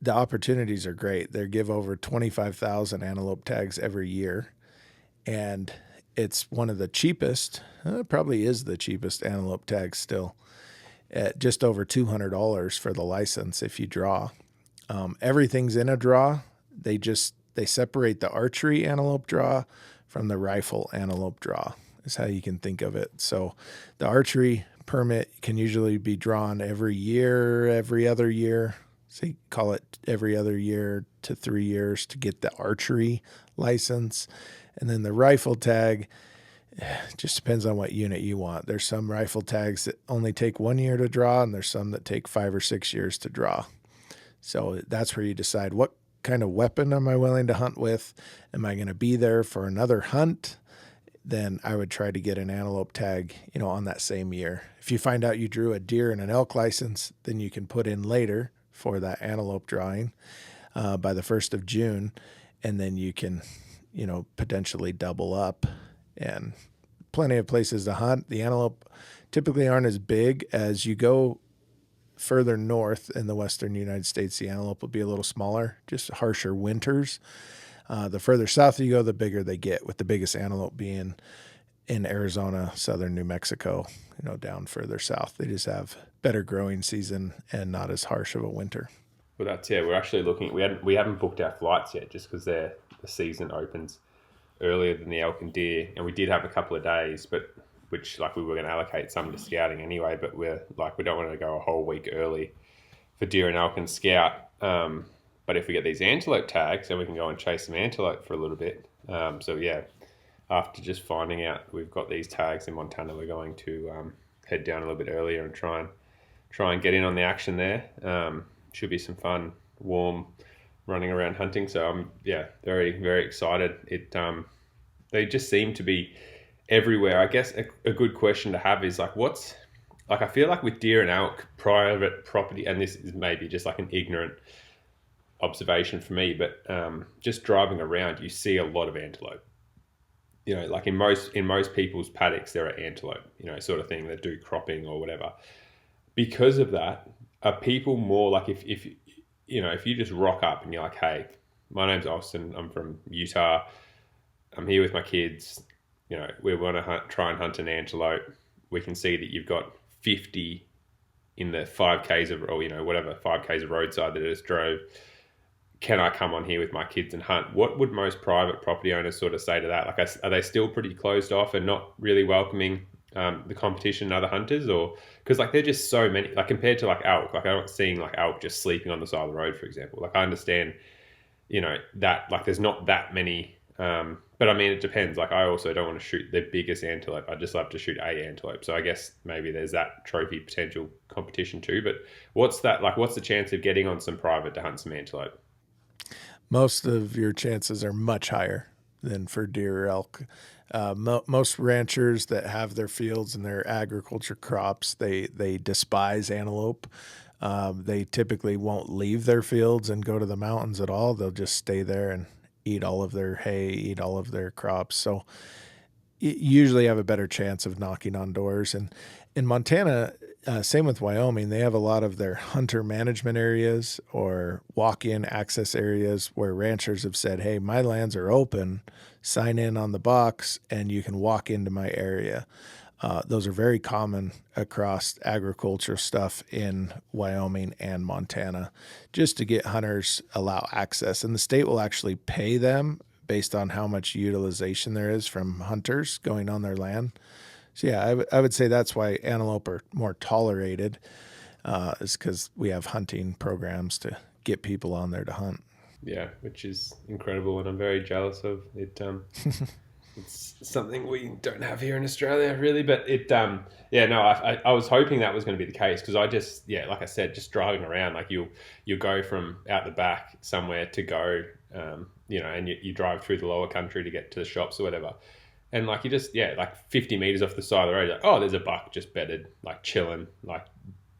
the opportunities are great. They give over 25,000 antelope tags every year, and it's one of the cheapest, probably is the cheapest antelope tag still, at just over $200 for the license if you draw. Everything's in a draw. They separate the archery antelope draw from the rifle antelope draw is how you can think of it. So the archery permit can usually be drawn every year, every other year. So you call it every other year to 3 years to get the archery license. And then the rifle tag, just depends on what unit you want. There's some rifle tags that only take 1 year to draw, and there's some that take 5 or 6 years to draw. So that's where you decide what kind of weapon am I willing to hunt with? Am I going to be there for another hunt? Then I would try to get an antelope tag, on that same year. If you find out you drew a deer and an elk license, then you can put in later for that antelope drawing by the 1st of June, and then you can, potentially double up. And plenty of places to hunt. The antelope typically aren't as big. As you go further north in the western United States, the antelope will be a little smaller, just harsher winters. The further south you go, the bigger they get, with the biggest antelope being in Arizona, southern New Mexico, down further south. They just have better growing season and not as harsh of a winter. Well, we're actually looking, we haven't booked our flights yet just because the season opens earlier than the elk and deer, and we did have a couple of days, but which we were going to allocate some to scouting anyway, but we don't want to go a whole week early for deer and elk and scout. But if we get these antelope tags, then we can go and chase some antelope for a little bit. After just finding out we've got these tags in Montana, we're going to head down a little bit earlier and try and get in on the action there. Should be some fun, warm running around hunting. So I'm very, very excited. They just seem to be everywhere. I guess a good question to have is I feel like with deer and elk, private property, and this is maybe just an ignorant observation for me, but just driving around, you see a lot of antelope. In most people's paddocks, there are antelope, sort of thing that do cropping or whatever. Because of that, are people more if you just rock up and you're like, hey, my name's Austin, I'm from Utah, I'm here with my kids, we want to try and hunt an antelope. We can see that you've got 50 in the 5Ks of, or whatever 5Ks of roadside that I just drove. Can I come on here with my kids and hunt? What would most private property owners sort of say to that? Are they still pretty closed off and not really welcoming the competition and other hunters? Or because they're just so many, compared to elk, I'm not seeing elk just sleeping on the side of the road, for example. I understand, that there's not that many, but I mean, it depends. I also don't want to shoot the biggest antelope. I just love to shoot a antelope. So I guess maybe there's that trophy potential competition too. But what's the chance of getting on some private to hunt some antelope? Most of your chances are much higher than for deer or elk. Most ranchers that have their fields and their agriculture crops, they despise antelope. They typically won't leave their fields and go to the mountains at all. They'll just stay there and eat all of their hay, eat all of their crops. So you usually have a better chance of knocking on doors. And in Montana, same with Wyoming, they have a lot of their hunter management areas or walk-in access areas where ranchers have said, hey, my lands are open, sign in on the box, and you can walk into my area. Those are very common across agriculture stuff in Wyoming and Montana, just to get hunters allow access. And the state will actually pay them based on how much utilization there is from hunters going on their land. So yeah, I would say that's why antelope are more tolerated, is because we have hunting programs to get people on there to hunt. Yeah, which is incredible, and I'm very jealous of it. It's something we don't have here in Australia, really. But I was hoping that was going to be the case, because I just, like I said, just driving around, you'll go from out the back somewhere to go, and you drive through the lower country to get to the shops or whatever. And you just, 50 meters off the side of the road, oh, there's a buck just bedded, chilling,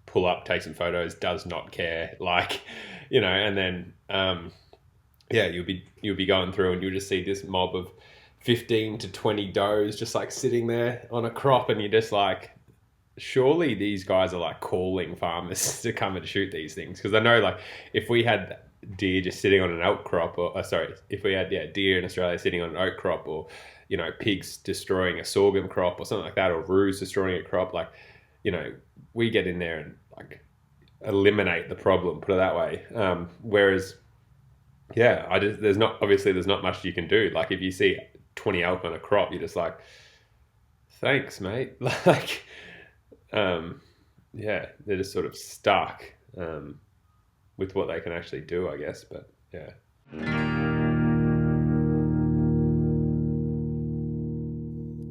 pull up, take some photos, does not care, and then, you'll be going through and you'll just see this mob of 15 to 20 does just sitting there on a crop, and you're just surely these guys are calling farmers to come and shoot these things. Because I know if we had deer just sitting on an oak crop, if we had deer in Australia sitting on an oak crop, or pigs destroying a sorghum crop or something like that, or roos destroying a crop, we get in there and eliminate the problem, put it that way. Whereas there's not much you can do. If you see 20 elk on a crop, you're just thanks, mate. They're just sort of stuck with what they can actually do, I guess. But yeah.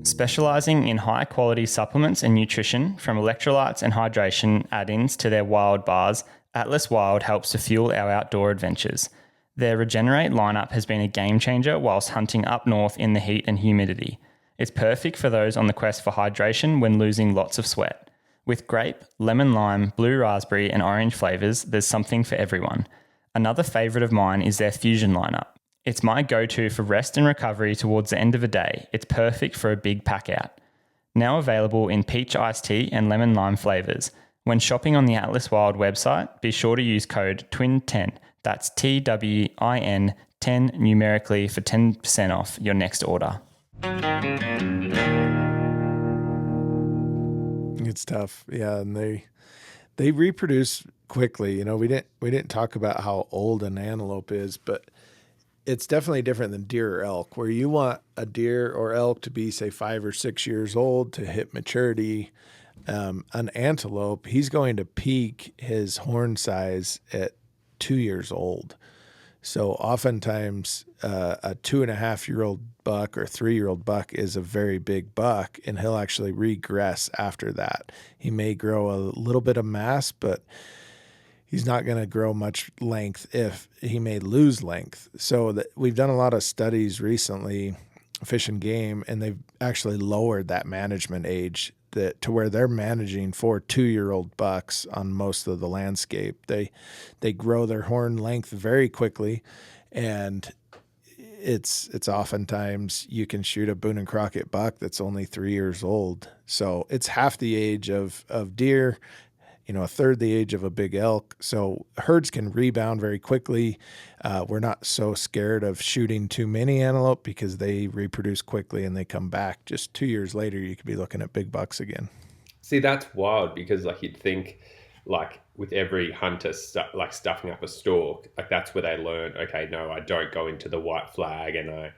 Specializing in high quality supplements and nutrition, from electrolytes and hydration add-ins to their wild bars, Atlas Wild helps to fuel our outdoor adventures. Their Regenerate lineup has been a game changer whilst hunting up north in the heat and humidity. It's perfect for those on the quest for hydration when losing lots of sweat. With grape, lemon lime, blue raspberry, and orange flavours, there's something for everyone. Another favourite of mine is their Fusion lineup. It's my go-to for rest and recovery towards the end of a day. It's perfect for a big pack out. Now available in peach iced tea and lemon lime flavours. When shopping on the Atlas Wild website, be sure to use code TWIN10. That's TWIN 10 numerically for 10% off your next order. It's tough. Yeah, and they reproduce quickly. You know, we didn't talk about how old an antelope is, but it's definitely different than deer or elk, where you want a deer or elk to be, say, 5 or 6 years old to hit maturity. An antelope, he's going to peak his horn size at 2 years old. So oftentimes a 2.5-year-old buck or 3-year-old buck is a very big buck, and he'll actually regress after that. He may grow a little bit of mass, but he's not going to grow much length. If he may lose length. So we've done a lot of studies recently, Fish and Game, and they've actually lowered that management age to where they're managing for 2-year-old bucks on most of the landscape. They grow their horn length very quickly, and it's oftentimes you can shoot a Boone and Crockett buck that's only 3 years old. So it's half the age of deer, a third the age of a big elk. So herds can rebound very quickly. We're not so scared of shooting too many antelope because they reproduce quickly and they come back. Just 2 years later, you could be looking at big bucks again. See, that's wild because you'd think with every hunter stuffing up a stalk, that's where they learn, okay, no, I don't go into the white flag, and I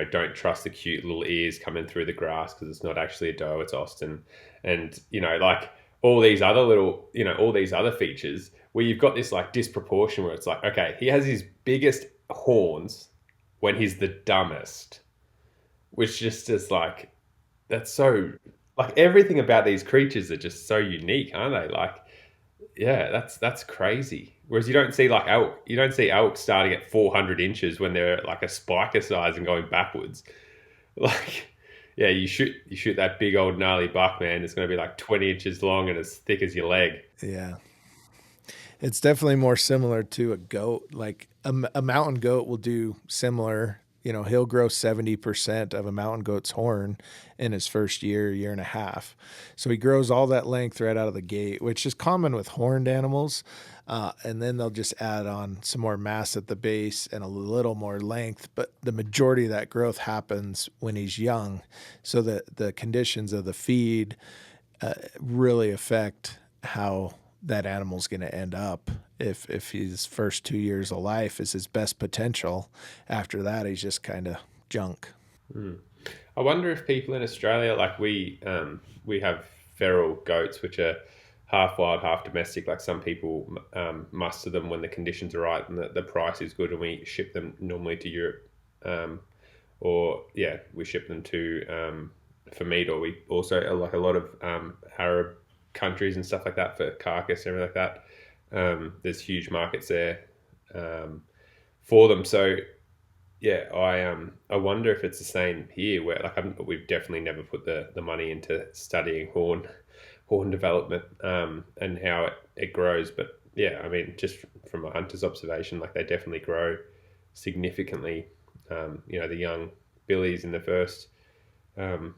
don't trust the cute little ears coming through the grass because it's not actually a doe, it's Austin. And, all these other all these other features where you've got this disproportion where it's okay, he has his biggest horns when he's the dumbest, which just is that's so, everything about these creatures are just so unique, aren't they? Yeah, that's crazy. Whereas you don't see elk, elk starting at 400 inches when they're a spiker size and going backwards. Yeah, you shoot that big old gnarly buck, man. It's going to be 20 inches long and as thick as your leg. Yeah. It's definitely more similar to a goat. A mountain goat will do similar. He'll grow 70% of a mountain goat's horn in his first year and a half. So he grows all that length right out of the gate, which is common with horned animals. And then they'll just add on some more mass at the base and a little more length. But the majority of that growth happens when he's young. So the conditions of the feed really affect how that animal's going to end up. If his first 2 years of life is his best potential, after that he's just kind of junk. I wonder if people in Australia, we have feral goats which are half wild, half domestic. Some people muster them when the conditions are right and the price is good, and we ship them normally to Europe, we ship them to for meat, or we also a lot of Arab countries and stuff like that for carcass and everything like that. There's huge markets there for them. So I wonder if it's the same here, where we've definitely never put the money into studying horn development and how it grows. But just from a hunter's observation, they definitely grow significantly. The young billies in the first couple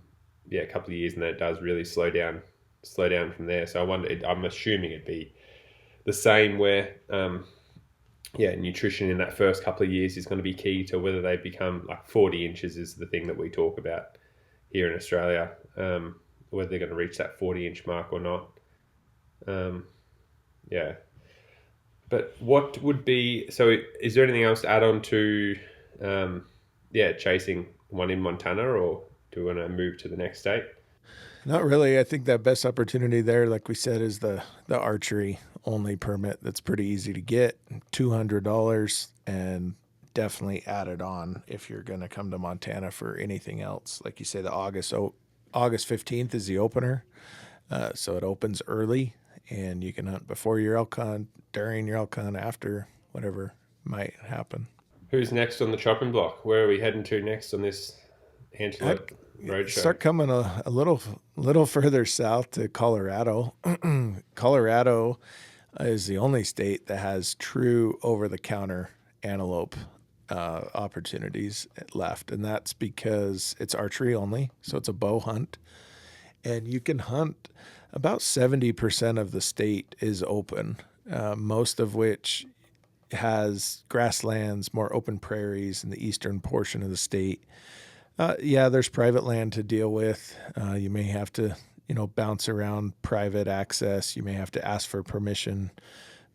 of years, and then it does really slow down from there. So I'm assuming it'd be the same where nutrition in that first couple of years is going to be key to whether they become 40 inches is the thing that we talk about here in Australia, whether they're going to reach that 40-inch mark or not. But what would be, so is there anything else to add on to chasing one in Montana, or do we want to move to the next state? Not really. I think that best opportunity there, like we said, is the archery only permit. That's pretty easy to get, $200, and definitely add it on if you're going to come to Montana for anything else. Like you say, the August 15th is the opener. So it opens early, and you can hunt before your elk hunt, during your elk hunt, after, whatever might happen. Who's next on the chopping block? Where are we heading to next on this I'd Antelope Roadshow? start coming a little further south to Colorado. Colorado is the only state that has true over-the-counter antelope opportunities left, and that's because it's archery only, so it's a bow hunt, and you can hunt about 70% of the state is open, most of which has grasslands, more open prairies in the eastern portion of the state. Yeah, there's private land to deal with. You may have to, bounce around private access. You may have to ask for permission,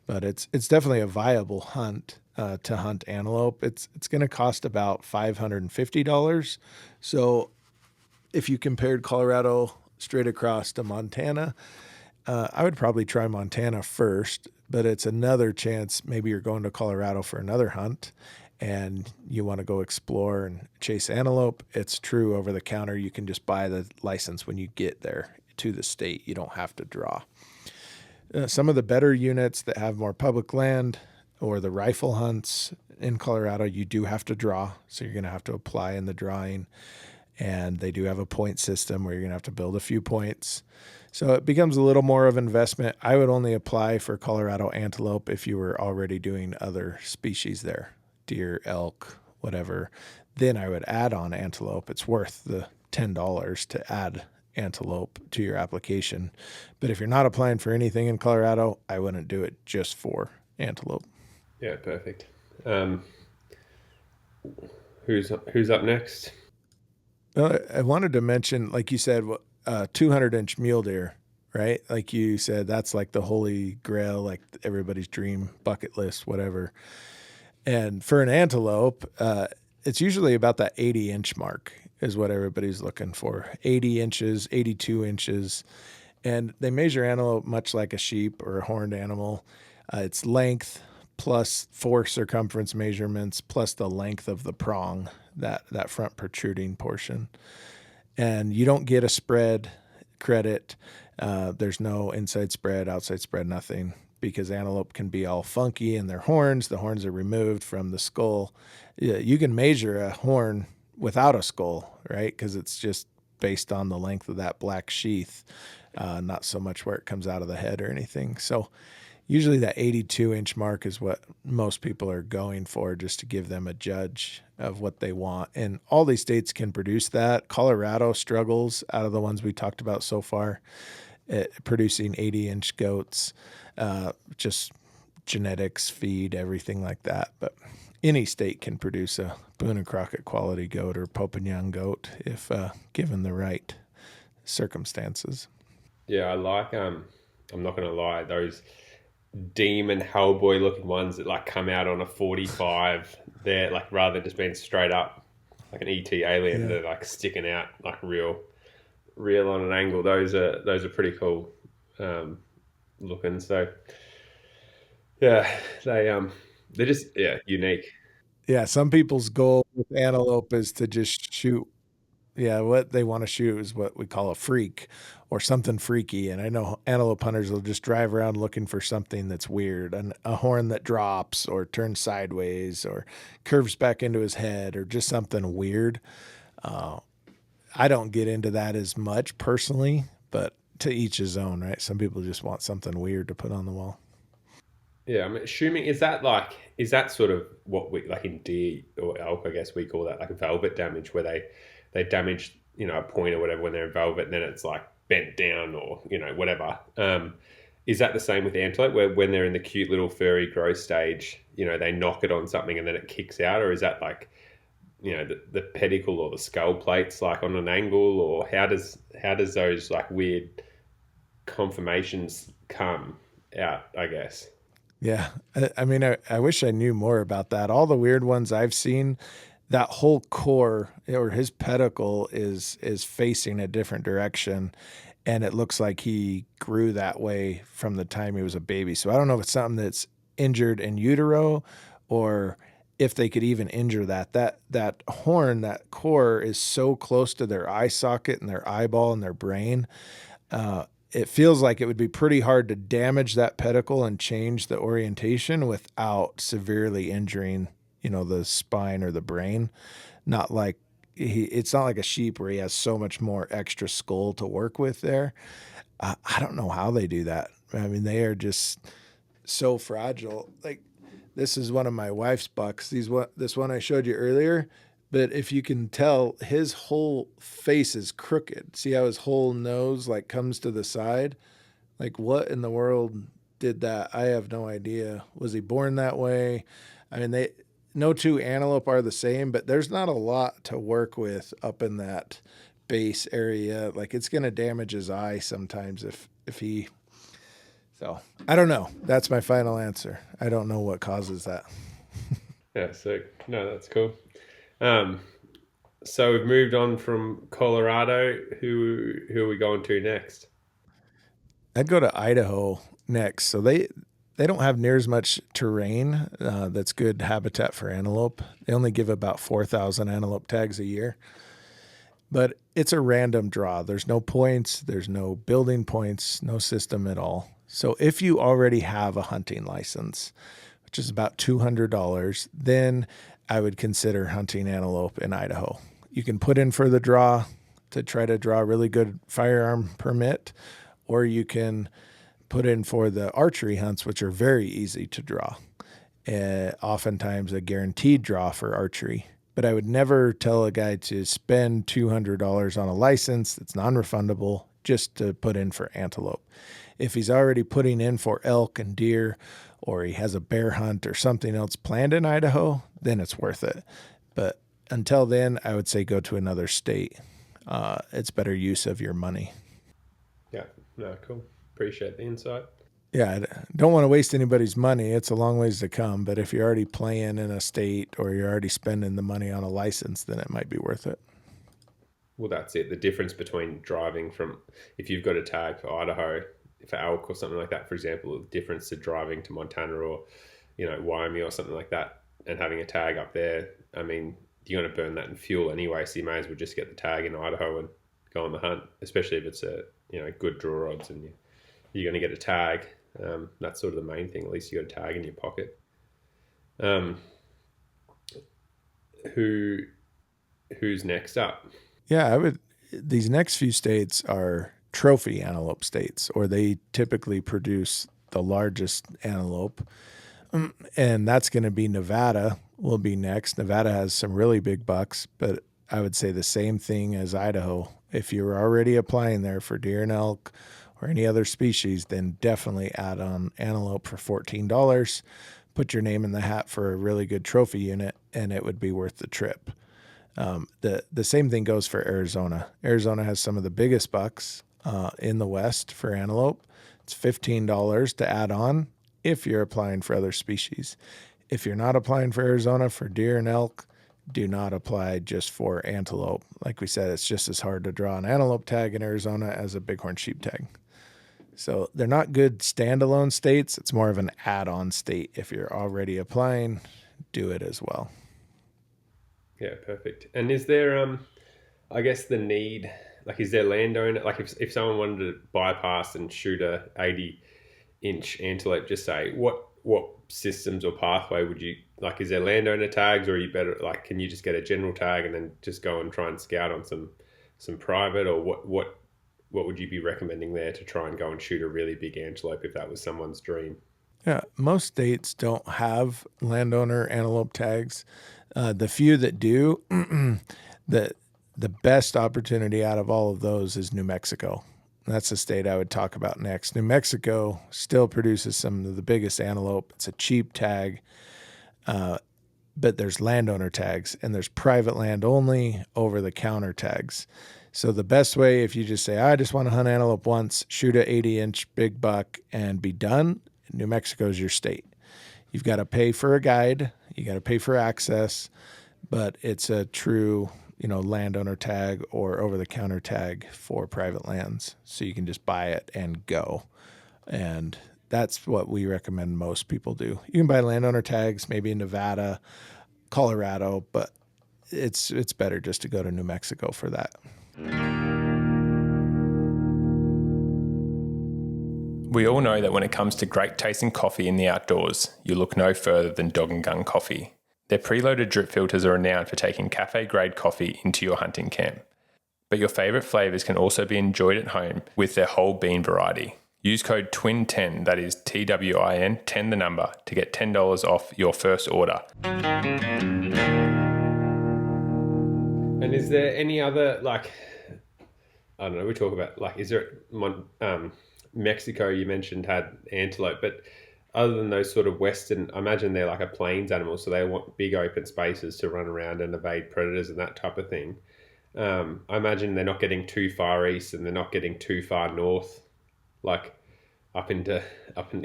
but it's definitely a viable hunt to hunt antelope. It's going to cost about $550. So if you compared Colorado straight across to Montana, I would probably try Montana first, but it's another chance. Maybe you're going to Colorado for another hunt and you want to go explore and chase antelope. It's true over the counter. You can just buy the license when you get there to the state. You don't have to draw. Some of the better units that have more public land or the rifle hunts in Colorado, you do have to draw. So you're going to have to apply in the drawing. And they do have a point system where you're going to have to build a few points. So it becomes a little more of investment. I would only apply for Colorado antelope if you were already doing other species there, deer, elk, whatever. Then I would add on antelope. It's worth the $10 to add antelope to your application. But if you're not applying for anything in Colorado, I wouldn't do it just for antelope. Yeah, perfect. Um, who's up next? I wanted to mention, like you said, 200-inch mule deer, right? Like you said, that's like the holy grail, like everybody's dream bucket list, whatever. And for an antelope, it's usually about that 80-inch mark is what everybody's looking for. 80 inches, 82 inches. And they measure antelope much like a sheep or a horned animal. It's length plus 4 circumference measurements plus the length of the prong, that front protruding portion. And you don't get a spread credit. There's no inside spread, outside spread, nothing, because antelope can be all funky in their horns. The horns are removed from the skull. You can measure a horn without a skull, right? Because it's just based on the length of that black sheath, not so much where it comes out of the head or anything. So usually that 82-inch mark is what most people are going for, just to give them a judge of what they want. And all these states can produce that. Colorado struggles out of the ones we talked about so far at producing 80-inch goats, just genetics, feed, everything like that. But any state can produce a Boone and Crockett quality goat or Pope and Young goat if given the right circumstances. Yeah, I like. I'm not gonna lie, those demon Hellboy looking ones that like come out on a 45. They're like, rather than just being straight up like an ET alien, Yeah. they're like sticking out like real on an angle. Those are pretty cool looking. So yeah, they're just unique. Yeah, some people's goal with antelope is to just shoot. Yeah, what they want to shoot is what we call a freak or something freaky. And I know antelope hunters will just drive around looking for something that's weird, a horn that drops or turns sideways or curves back into his head or just something weird. Uh, I don't get into that as much personally, but to each his own, right? Some people just want something weird to put on the wall. Yeah, I'm assuming is that sort of what we like in deer or elk? I guess we call that like velvet damage, where they damage a point or whatever when they're in velvet, and then it's like bent down or whatever. Is that the same with antelope, where when they're in the cute little furry growth stage, they knock it on something and then it kicks out, or is that like the pedicle or the skull plates like on an angle, or how does those like weird conformations come out? I guess. Yeah. I mean, I wish I knew more about that. All the weird ones I've seen, that whole core or his pedicle is facing a different direction. And it looks like he grew that way from the time he was a baby. So I don't know if it's something that's injured in utero or if they could even injure that. That horn, that core is so close to their eye socket and their eyeball and their brain. It feels like it would be pretty hard to damage that pedicle and change the orientation without severely injuring, the spine or the brain. Not like it's not like a sheep where he has so much more extra skull to work with there. I don't know how they do that. I mean, they are just so fragile. Like, this is one of my wife's bucks. This one I showed you earlier. But if you can tell, his whole face is crooked. See how his whole nose like comes to the side? Like, what in the world did that? I have no idea. Was he born that way? I mean, no two antelope are the same, but there's not a lot to work with up in that base area. Like, it's going to damage his eye sometimes if he. So I don't know. That's my final answer. I don't know what causes that. Yeah, sick. No, that's cool. So we've moved on from Colorado. Who are we going to next? I'd go to Idaho next. So they don't have near as much terrain that's good habitat for antelope. They only give about 4,000 antelope tags a year. But it's a random draw. There's no points. There's no building points, no system at all. So if you already have a hunting license, which is about $200, then I would consider hunting antelope in Idaho. You can put in for the draw to try to draw a really good firearm permit, or you can put in for the archery hunts, which are very easy to draw. Oftentimes a guaranteed draw for archery. But I would never tell a guy to spend $200 on a license that's non-refundable just to put in for antelope. If he's already putting in for elk and deer, or he has a bear hunt or something else planned in Idaho, then it's worth it. But until then, I would say go to another state. It's better use of your money. Yeah, no, cool. Appreciate the insight. Yeah, I don't want to waste anybody's money. It's a long ways to come. But if you're already playing in a state or you're already spending the money on a license, then it might be worth it. Well, that's it. The difference between driving from, if you've got a tag for Idaho, for elk or something like that, for example, the difference to driving to Montana or, Wyoming or something like that and having a tag up there, I mean, you're going to burn that in fuel anyway, so you may as well just get the tag in Idaho and go on the hunt, especially if it's a, good draw rods and you're going to get a tag. That's sort of the main thing. At least you got a tag in your pocket. Who's next up? Yeah, these next few states are trophy antelope states, or they typically produce the largest antelope. And that's going to be Nevada will be next. Nevada has some really big bucks, but I would say the same thing as Idaho. If you're already applying there for deer and elk or any other species, then definitely add on antelope for $14. Put your name in the hat for a really good trophy unit, and it would be worth the trip. The same thing goes for Arizona. Arizona has some of the biggest bucks in the West for antelope. It's $15 to add on if you're applying for other species. If you're not applying for Arizona for deer and elk, do not apply just for antelope. Like we said, it's just as hard to draw an antelope tag in Arizona as a bighorn sheep tag. So they're not good standalone states. It's more of an add-on state. If you're already applying, do it as well. Yeah, perfect. And is there, I guess the need, like, is there landowner, like if someone wanted to bypass and shoot a 80-inch antelope, just say, what systems or pathway would you, like, is there landowner tags, or are you better, like, can you just get a general tag and then just go and try and scout on some private, or what would you be recommending there to try and go and shoot a really big antelope if that was someone's dream? Yeah, most states don't have landowner antelope tags. The few that do, the best opportunity out of all of those is New Mexico. That's the state I would talk about next. New Mexico still produces some of the biggest antelope. It's a cheap tag, but there's landowner tags, and there's private land only, over-the-counter tags. So the best way, if you just say, I just want to hunt antelope once, shoot a 80-inch big buck, and be done, New Mexico is your state. You've got to pay for a guide. You got to pay for access, but it's a true, landowner tag or over-the-counter tag for private lands. So you can just buy it and go. And that's what we recommend most people do. You can buy landowner tags maybe in Nevada, Colorado, but it's better just to go to New Mexico for that. We all know that when it comes to great tasting coffee in the outdoors, you look no further than Dog and Gun Coffee. Their preloaded drip filters are renowned for taking cafe-grade coffee into your hunting camp. But your favourite flavours can also be enjoyed at home with their whole bean variety. Use code TWIN10, that is TWIN, 10 the number, to get $10 off your first order. And is there any other, like, I don't know, we talk about, like, is there, Mexico you mentioned had antelope, but other than those sort of western, I imagine they're like a plains animal, so they want big open spaces to run around and evade predators and that type of thing. I imagine they're not getting too far east and they're not getting too far north, like up into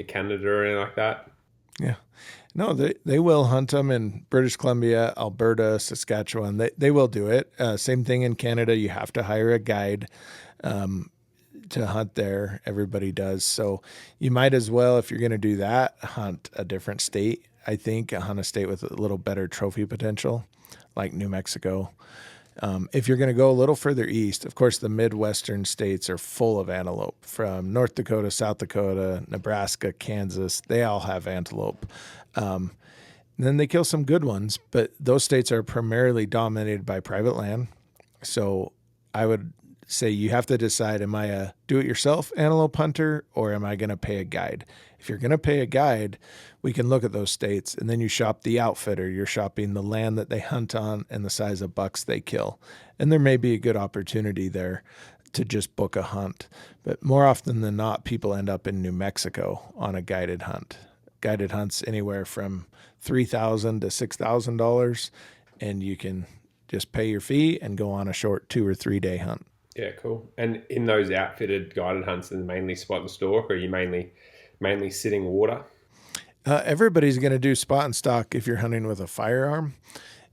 Canada or anything like that. Yeah. No, they will hunt them in British Columbia, Alberta, Saskatchewan. They will do it. Same thing in Canada. You have to hire a guide to hunt there. Everybody does. So you might as well, if you're going to do that, hunt a different state. I think hunt a state with a little better trophy potential, like New Mexico. If you're going to go a little further east, of course, the Midwestern states are full of antelope. From North Dakota, South Dakota, Nebraska, Kansas, they all have antelope. Then they kill some good ones, but those states are primarily dominated by private land. So I would say you have to decide, am I a do-it-yourself antelope hunter or am I going to pay a guide? If you're going to pay a guide, we can look at those states, and then you shop the outfitter. You're shopping the land that they hunt on and the size of bucks they kill. And there may be a good opportunity there to just book a hunt. But more often than not, people end up in New Mexico on a guided hunt. Guided hunts anywhere from $3,000 to $6,000, and you can just pay your fee and go on a short 2 or 3 day hunt. Yeah, cool. And in those outfitted guided hunts, is mainly spot and stalk, or are you mainly sitting water? Everybody's going to do spot and stalk if you're hunting with a firearm.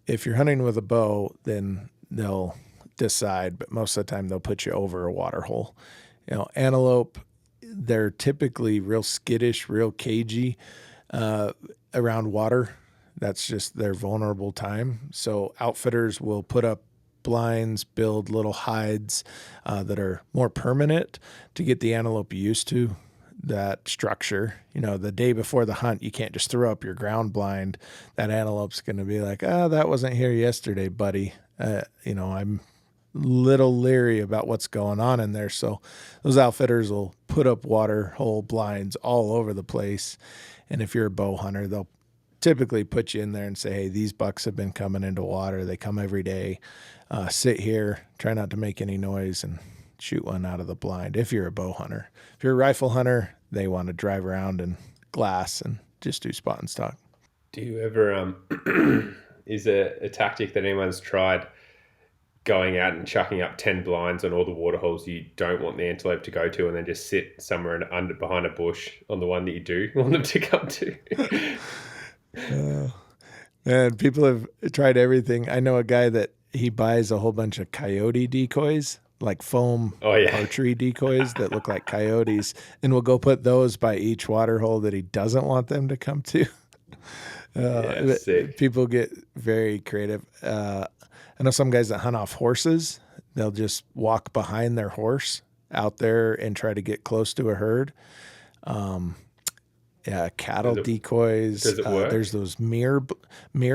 If you're hunting with a bow, then they'll decide, but most of the time they'll put you over a water hole. You know, antelope, they're typically real skittish, real cagey around water. That's just their vulnerable time. So outfitters will put up blinds, build little hides that are more permanent to get the antelope used to that structure. You know, the day before the hunt, you can't just throw up your ground blind. That antelope's going to be like, that wasn't here yesterday, buddy. I'm little leery about what's going on in there. So those outfitters will put up water hole blinds all over the place. And if you're a bow hunter, they'll typically put you in there and say, hey, these bucks have been coming into water. They come every day. Sit here, try not to make any noise, and shoot one out of the blind if you're a bow hunter. If you're a rifle hunter, they want to drive around in glass and just do spot and stalk. Do you ever, is a tactic that anyone's tried going out and chucking up 10 blinds on all the water holes you don't want the antelope to go to and then just sit somewhere behind a bush on the one that you do want them to come to? Man, people have tried everything. I know a guy that he buys a whole bunch of coyote decoys, like foam archery decoys that look like coyotes, and will go put those by each water hole that he doesn't want them to come to. People get very creative. I know some guys that hunt off horses. They'll just walk behind their horse out there and try to get close to a herd. Cattle decoys. Does it work? There's those mirror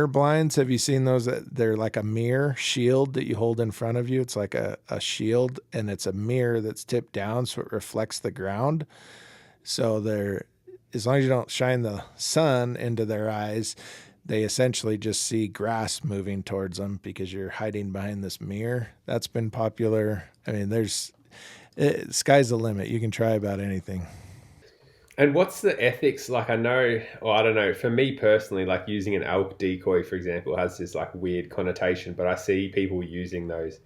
blinds. Have you seen those? They're like a mirror shield that you hold in front of you. It's like a shield, and it's a mirror that's tipped down so it reflects the ground. So as long as you don't shine the sun into their eyes, they essentially just see grass moving towards them because you're hiding behind this mirror. That's been popular. I mean, sky's the limit. You can try about anything. And what's the ethics? Like, I don't know, for me personally, like using an elk decoy, for example, has this like weird connotation, but I see people using those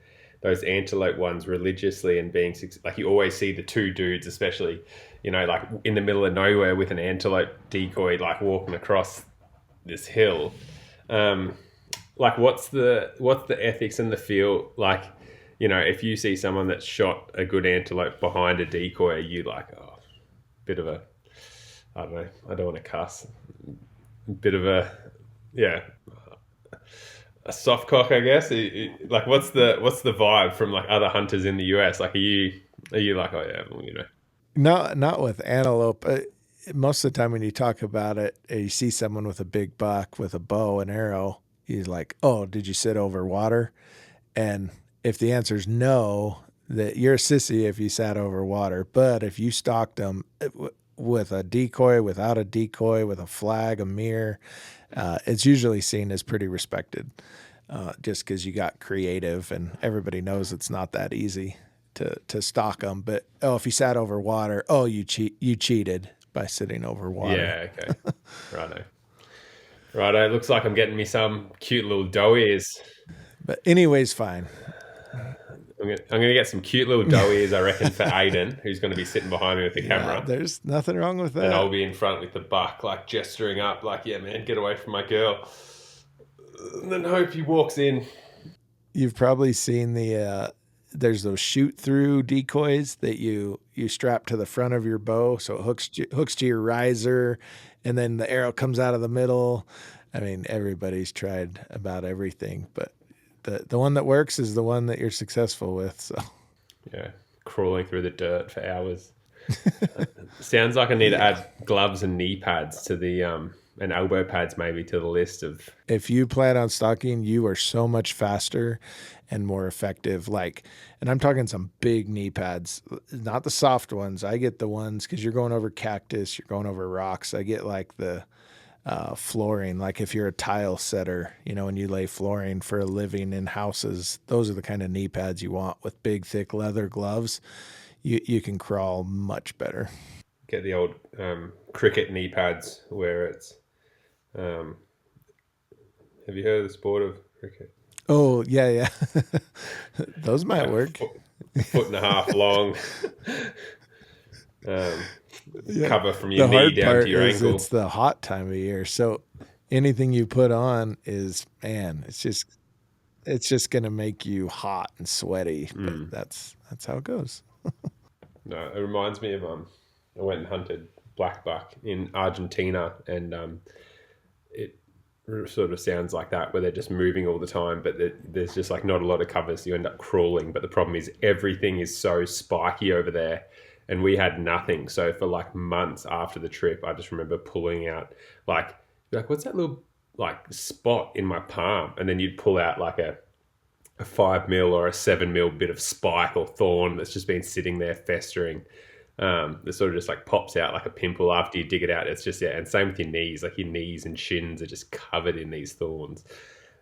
antelope ones religiously and being like, you always see the two dudes, especially, like in the middle of nowhere with an antelope decoy, like walking across this hill. Like what's the ethics and the feel? Like, if you see someone that's shot a good antelope behind a decoy, are you like, bit of a, I don't know, I don't want to cuss, bit of a soft cock, I guess. Like, what's the vibe from like other hunters in the US? Like, are you like, oh yeah, well, Not with antelope. most of the time when you talk about it, you see someone with a big buck with a bow and arrow, you're like, oh, did you sit over water? And if the answer is no, that you're a sissy if you sat over water. But if you stalked them with a decoy, without a decoy, with a flag, a mirror, it's usually seen as pretty respected, just because you got creative, and everybody knows it's not that easy to stalk them. But if you sat over water, you cheated by sitting over water. Yeah, okay. Righto. Looks like I'm getting me some cute little doe ears. But anyways, fine. I'm gonna get some cute little doe ears, I reckon, for Aiden, who's going to be sitting behind me with the camera. There's nothing wrong with that. And I'll be in front with the buck, like gesturing up, like, yeah, man, get away from my girl. And then hope he walks in. You've probably seen there's those shoot through decoys that you strap to the front of your bow, so it hooks to your riser, and then the arrow comes out of the middle. I mean, everybody's tried about everything, but the one that works is the one that you're successful with. So yeah, crawling through the dirt for hours. Sounds like I need to add gloves and knee pads to the and elbow pads maybe to the list of. If you plan on stalking, you are so much faster and more effective. And I'm talking some big knee pads, not the soft ones. I get the ones because you're going over cactus, you're going over rocks. I get like the flooring, like if you're a tile setter, and you lay flooring for a living in houses, those are the kind of knee pads you want with big, thick leather gloves. You can crawl much better. Get the old cricket knee pads where it's. Have you heard of the sport of cricket? Oh, yeah. Those might work. Foot and a half long. Cover from your knee down to your ankle. It's the hot time of year, so anything you put on is, man, it's just gonna make you hot and sweaty. But that's how it goes. No, it reminds me of I went and hunted black buck in Argentina, and it sort of sounds like that, where they're just moving all the time, but there's just like not a lot of cover, so you end up crawling. But the problem is everything is so spiky over there, and we had nothing. So for like months after the trip, I just remember pulling out like what's that little like spot in my palm, and then you'd pull out like a 5 mil or a 7 mil bit of spike or thorn that's just been sitting there festering. That sort of just like pops out like a pimple after you dig it out. It's just, yeah. And same with your knees, like your knees and shins are just covered in these thorns.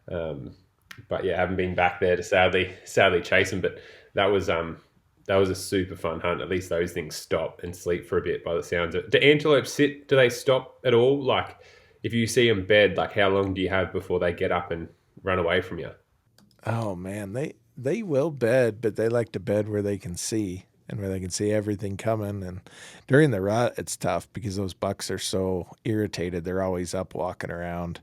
But yeah, I haven't been back there to sadly chase them, but that was a super fun hunt. At least those things stop and sleep for a bit by the sounds of it. Do antelope sit? Do they stop at all? Like if you see them bed, like how long do you have before they get up and run away from you? Oh man, they will bed, but they like to bed where they can see and where they can see everything coming. And during the rut, it's tough because those bucks are so irritated. They're always up walking around.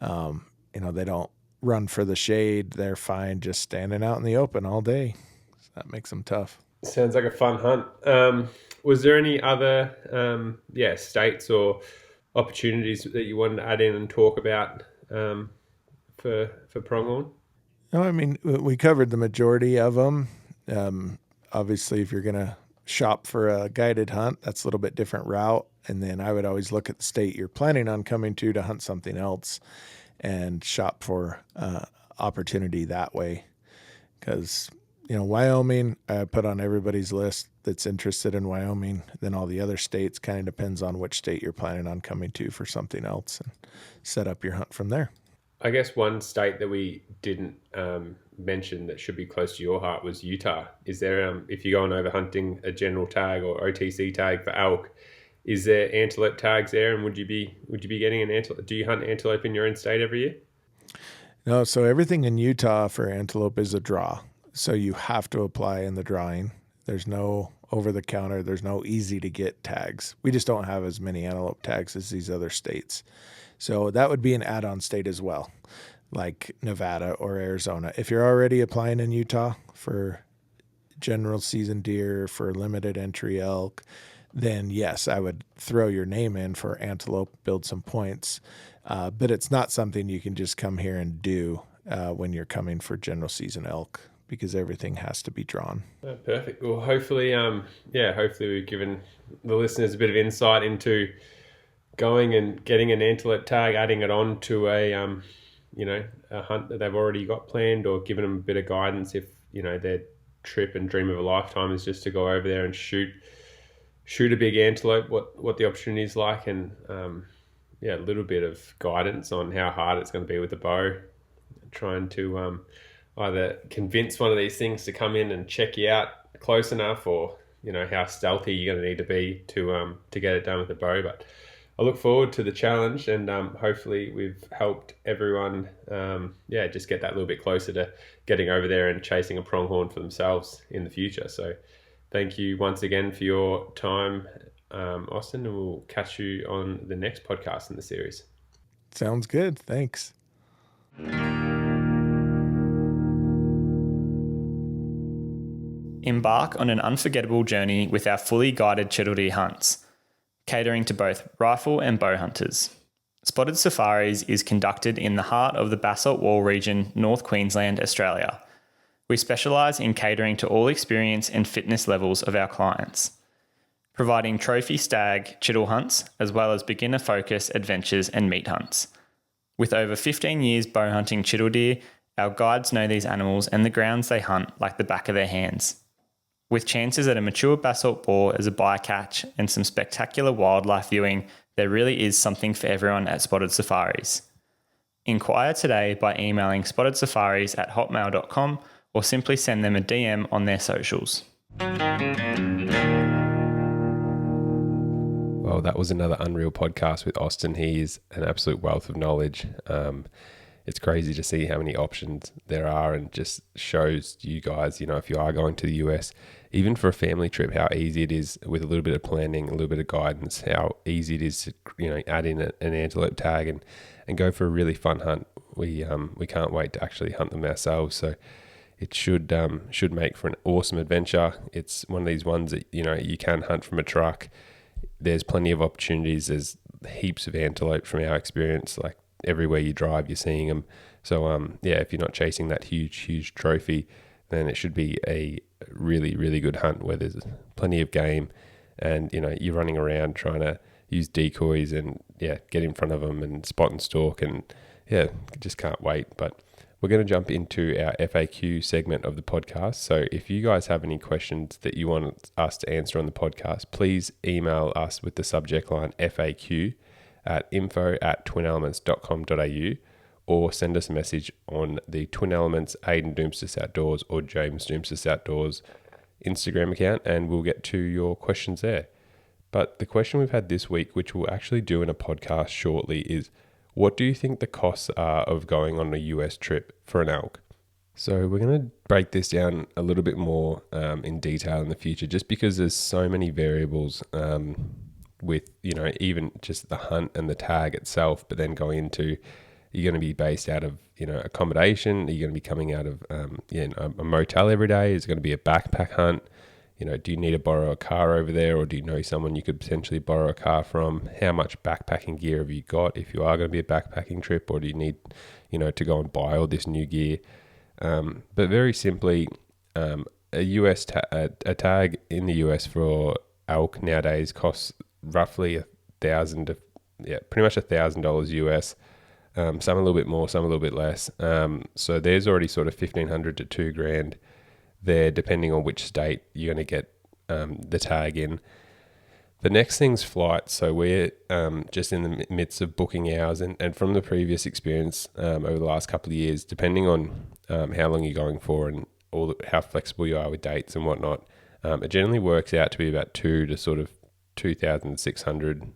They don't run for the shade. They're fine just standing out in the open all day. So that makes them tough. Sounds like a fun hunt. Was there any other states or opportunities that you wanted to add in and talk about for Pronghorn? No, I mean, we covered the majority of them. Obviously, if you're going to shop for a guided hunt, that's a little bit different route. And then I would always look at the state you're planning on coming to hunt something else and shop for opportunity that way. Because, Wyoming, I put on everybody's list that's interested in Wyoming. Then all the other states kind of depends on which state you're planning on coming to for something else and set up your hunt from there. I guess one state that we didn't mention that should be close to your heart was Utah. Is there, if you're going over hunting a general tag or OTC tag for elk, is there antelope tags there? And would you be getting an antelope? Do you hunt antelope in your own state every year? No, so everything in Utah for antelope is a draw. So you have to apply in the drawing. There's no over the counter. There's no easy to get tags. We just don't have as many antelope tags as these other states. So that would be an add-on state as well, like Nevada or Arizona. If you're already applying in Utah for general season deer, for limited entry elk, then yes, I would throw your name in for antelope, build some points. But it's not something you can just come here and do when you're coming for general season elk, because everything has to be drawn. Perfect. Well, hopefully we've given the listeners a bit of insight into going and getting an antelope tag, adding it on to a hunt that they've already got planned, or giving them a bit of guidance if, their trip and dream of a lifetime is just to go over there and shoot a big antelope, what the opportunity is like, and a little bit of guidance on how hard it's going to be with the bow, trying to either convince one of these things to come in and check you out close enough, or how stealthy you're going to need to be to get it done with the bow. But I look forward to the challenge, and hopefully we've helped everyone just get that little bit closer to getting over there and chasing a pronghorn for themselves in the future. So thank you once again for your time, Austin, and we'll catch you on the next podcast in the series. Sounds good. Thanks. Embark on an unforgettable journey with our fully guided Chittledeer hunts, catering to both rifle and bow hunters. Spotted Safaris is conducted in the heart of the Basalt Wall region, North Queensland, Australia. We specialise in catering to all experience and fitness levels of our clients, providing trophy stag chittle hunts as well as beginner focus adventures and meat hunts. With over 15 years bow hunting Chittledeer, our guides know these animals and the grounds they hunt like the back of their hands. With chances at a mature basalt boar as a bycatch and some spectacular wildlife viewing, there really is something for everyone at Spotted Safaris. Inquire today by emailing spottedsafaris@hotmail.com or simply send them a DM on their socials. Well, that was another unreal podcast with Austin. He is an absolute wealth of knowledge. It's crazy to see how many options there are, and just shows you guys, if you are going to the US, even for a family trip, how easy it is with a little bit of planning, a little bit of guidance, how easy it is to, add in an antelope tag and go for a really fun hunt. We can't wait to actually hunt them ourselves. So it should make for an awesome adventure. It's one of these ones that, you can hunt from a truck. There's plenty of opportunities. There's heaps of antelope from our experience, like everywhere you drive, you're seeing them. So, if you're not chasing that huge trophy, then it should be a really, really good hunt where there's plenty of game, and, you're running around trying to use decoys and, get in front of them and spot and stalk, and, just can't wait. But we're going to jump into our FAQ segment of the podcast. So if you guys have any questions that you want us to answer on the podcast, please email us with the subject line FAQ at info@twinelements.com.au, or send us a message on the Twin Elements Aiden Doumtsis Outdoors or James Doumtsis Outdoors Instagram account, and we'll get to your questions there. But the question we've had this week, which we'll actually do in a podcast shortly, is what do you think the costs are of going on a US trip for an elk? So we're going to break this down a little bit more in detail in the future, just because there's so many variables with, even just the hunt and the tag itself, but then going into, you're going to be based out of, accommodation. Are you going to be coming out of, a motel every day? Is it going to be a backpack hunt? Do you need to borrow a car over there, or do you know someone you could potentially borrow a car from? How much backpacking gear have you got if you are going to be a backpacking trip, or do you need, to go and buy all this new gear? But very simply, a tag in the US for elk nowadays costs roughly $1,000 to pretty much $1,000 US. Some a little bit more, some a little bit less. So there's already sort of $1,500 to $2,000 there, depending on which state you're going to get the tag in. The next thing's flights. So we're just in the midst of booking ours, and from the previous experience over the last couple of years, depending on how long you're going for and how flexible you are with dates and whatnot, it generally works out to be about $2,000 to sort of $2,600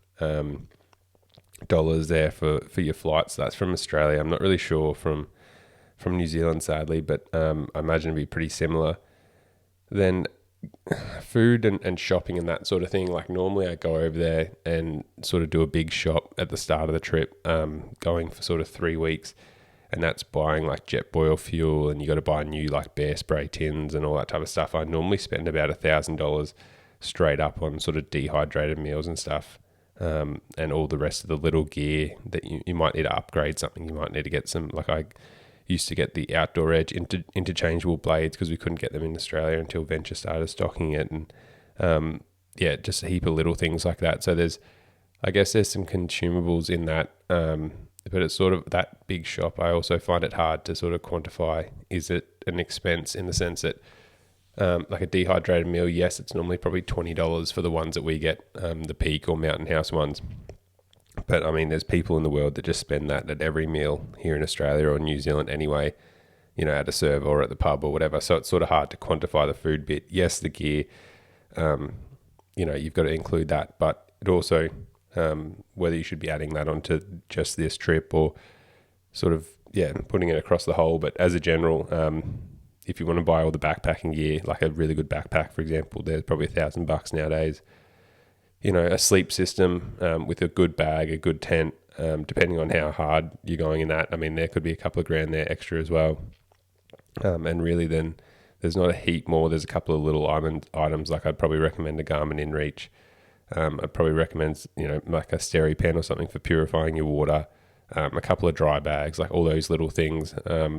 dollars there for your flights. That's from Australia. I'm not really sure from New Zealand, sadly, but I imagine it'd be pretty similar. Then food and shopping and that sort of thing. Like normally I go over there and sort of do a big shop at the start of the trip, going for sort of 3 weeks, and that's buying like jet boil fuel, and you got to buy new like bear spray tins and all that type of stuff. I normally spend about $1,000 straight up on sort of dehydrated meals and stuff. And all the rest of the little gear that you might need to upgrade something. You might need to get some, used to get the Outdoor Edge interchangeable blades because we couldn't get them in Australia until Venture started stocking it, and just a heap of little things like that. So I guess there's some consumables in that, but it's sort of that big shop. I also find it hard to sort of quantify. Is it an expense in the sense that like a dehydrated meal, yes, it's normally probably $20 for the ones that we get, the Peak or Mountain House ones. But I mean, there's people in the world that just spend that at every meal here in Australia or New Zealand anyway, at a serve or at the pub or whatever. So it's sort of hard to quantify the food bit. Yes, the gear, you've got to include that, but it also, whether you should be adding that onto just this trip or sort of, putting it across the whole. But as a general, if you want to buy all the backpacking gear, like a really good backpack, for example, there's probably $1,000 nowadays. A sleep system with a good bag, a good tent, depending on how hard you're going in that. I mean, there could be a couple of grand there extra as well. And really then there's not a heap more. There's a couple of little items, like I'd probably recommend a Garmin InReach. I'd probably recommend, like a SteriPen or something for purifying your water. A couple of dry bags, like all those little things,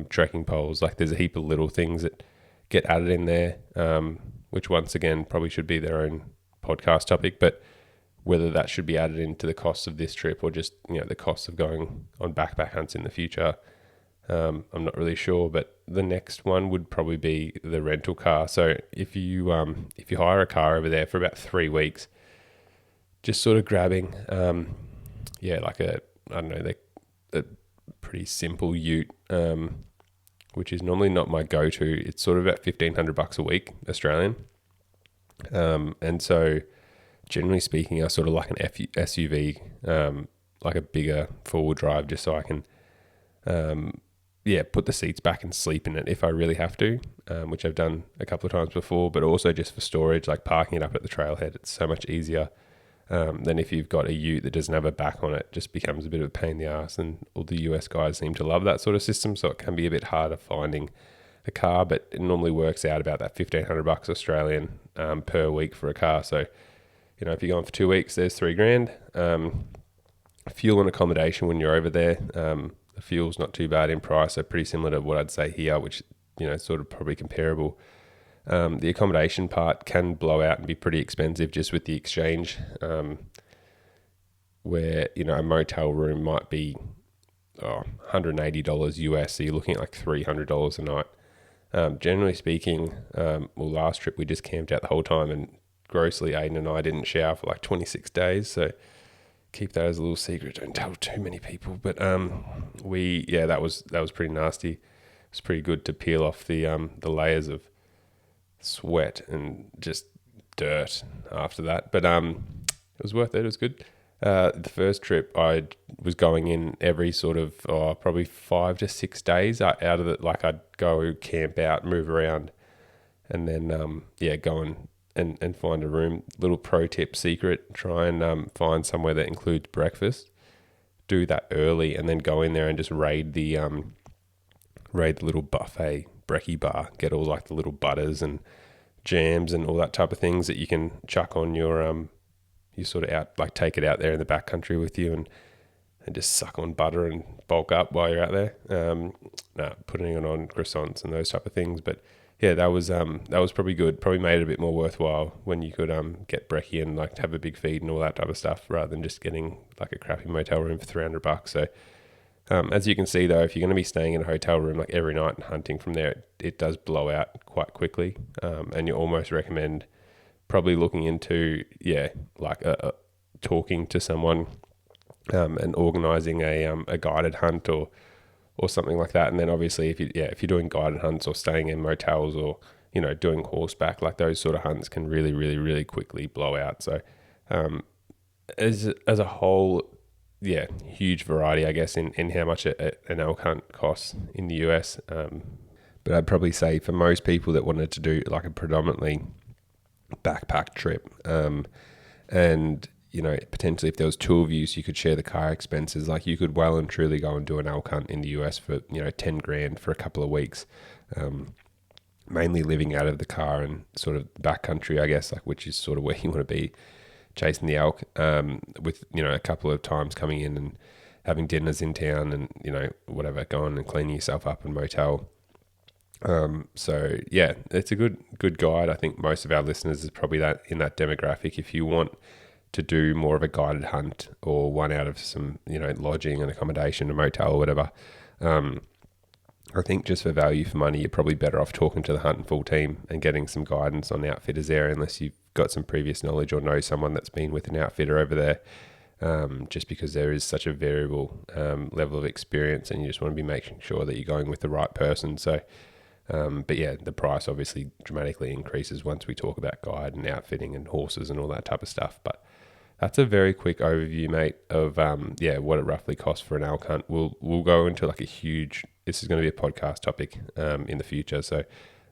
trekking poles. Like there's a heap of little things that get added in there, which once again probably should be their own podcast topic, but whether that should be added into the cost of this trip or just, the cost of going on backpack hunts in the future, I'm not really sure. But the next one would probably be the rental car. So if you hire a car over there for about 3 weeks, just sort of grabbing, like a pretty simple ute, which is normally not my go-to. It's sort of about $1,500 a week Australian. And so generally speaking, I sort of like an SUV, like a bigger four-wheel drive, just so I can, put the seats back and sleep in it if I really have to, which I've done a couple of times before, but also just for storage, like parking it up at the trailhead. It's so much easier than if you've got a ute that doesn't have a back on it. It just becomes a bit of a pain in the ass, and all the US guys seem to love that sort of system, so it can be a bit harder finding a car, but it normally works out about that $1,500 Australian per week for a car. So, if you're going for 2 weeks, there's $3,000. Fuel and accommodation when you're over there, the fuel's not too bad in price, so pretty similar to what I'd say here, which, sort of probably comparable. The accommodation part can blow out and be pretty expensive just with the exchange, where, a motel room might be $180 US, so you're looking at like $300 a night. Generally speaking, last trip we just camped out the whole time, and grossly, Aiden and I didn't shower for like 26 days, so keep that as a little secret. Don't tell too many people. But that was pretty nasty. It's pretty good to peel off the layers of sweat and just dirt after that. But it was worth it. It was good. The first trip, I was going in every sort of probably 5 to 6 days out of it. Like I'd go camp out, move around, and then go and find a room. Little pro tip secret: try and find somewhere that includes breakfast. Do that early, and then go in there and just raid the little buffet brekkie bar. Get all like the little butters and jams and all that type of things that you can chuck on your you sort of out, like take it out there in the backcountry with you and just suck on butter and bulk up while you're out there. Putting it on croissants and those type of things. But yeah, that was probably good. Probably made it a bit more worthwhile when you could get brekkie and like have a big feed and all that type of stuff, rather than just getting like a crappy motel room for $300. So as you can see though, if you're going to be staying in a hotel room like every night and hunting from there, it does blow out quite quickly. And you almost recommend probably looking into talking to someone and organising a guided hunt or something like that. And then obviously if you're doing guided hunts or staying in motels or doing horseback, like those sort of hunts can really really really quickly blow out. So as a whole, huge variety I guess in how much an elk hunt costs in the US. But I'd probably say for most people that wanted to do like a predominantly backpack trip, and potentially if there was two of you, so you could share the car expenses, like you could well and truly go and do an elk hunt in the US for $10,000 for a couple of weeks, mainly living out of the car and sort of backcountry, I guess, like which is sort of where you want to be, chasing the elk, with a couple of times coming in having dinners in town and, you know, whatever, going and cleaning yourself up in a motel. So yeah, it's a good guide. I think most of our listeners is probably that in that demographic. If you want to do more of a guided hunt or one out of some, you know, lodging and accommodation, a motel or whatever, I think just for value for money, you're probably better off talking to the Huntin Fool team and getting some guidance on outfitters there, unless you've got some previous knowledge or know someone that's been with an outfitter over there. Just because there is such a variable level of experience, and you just want to be making sure that you're going with the right person. So, but yeah, the price obviously dramatically increases once we talk about guide and outfitting and horses and all that type of stuff. But that's a very quick overview, mate, of what it roughly costs for an elk hunt. We'll go into like a huge. This is going to be a podcast topic in the future. So,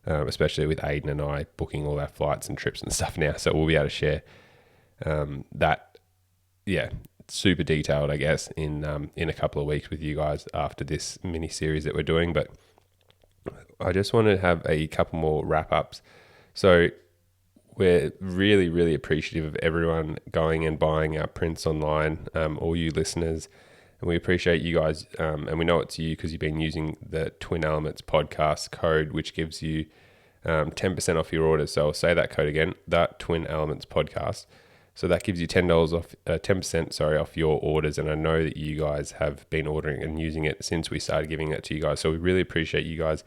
especially with Aiden and I booking all our flights and trips and stuff now, so we'll be able to share that. Yeah, super detailed, I guess, in a couple of weeks with you guys after this mini series that we're doing. But I just want to have a couple more wrap ups. So we're really, really appreciative of everyone going and buying our prints online, all you listeners. And we appreciate you guys. And we know it's you because you've been using the Twin Elements podcast code, which gives you 10% off your orders. So I'll say that code again, that Twin Elements podcast. So that gives you $10 off, 10% off your orders. And I know that you guys have been ordering and using it since we started giving it to you guys. So we really appreciate you guys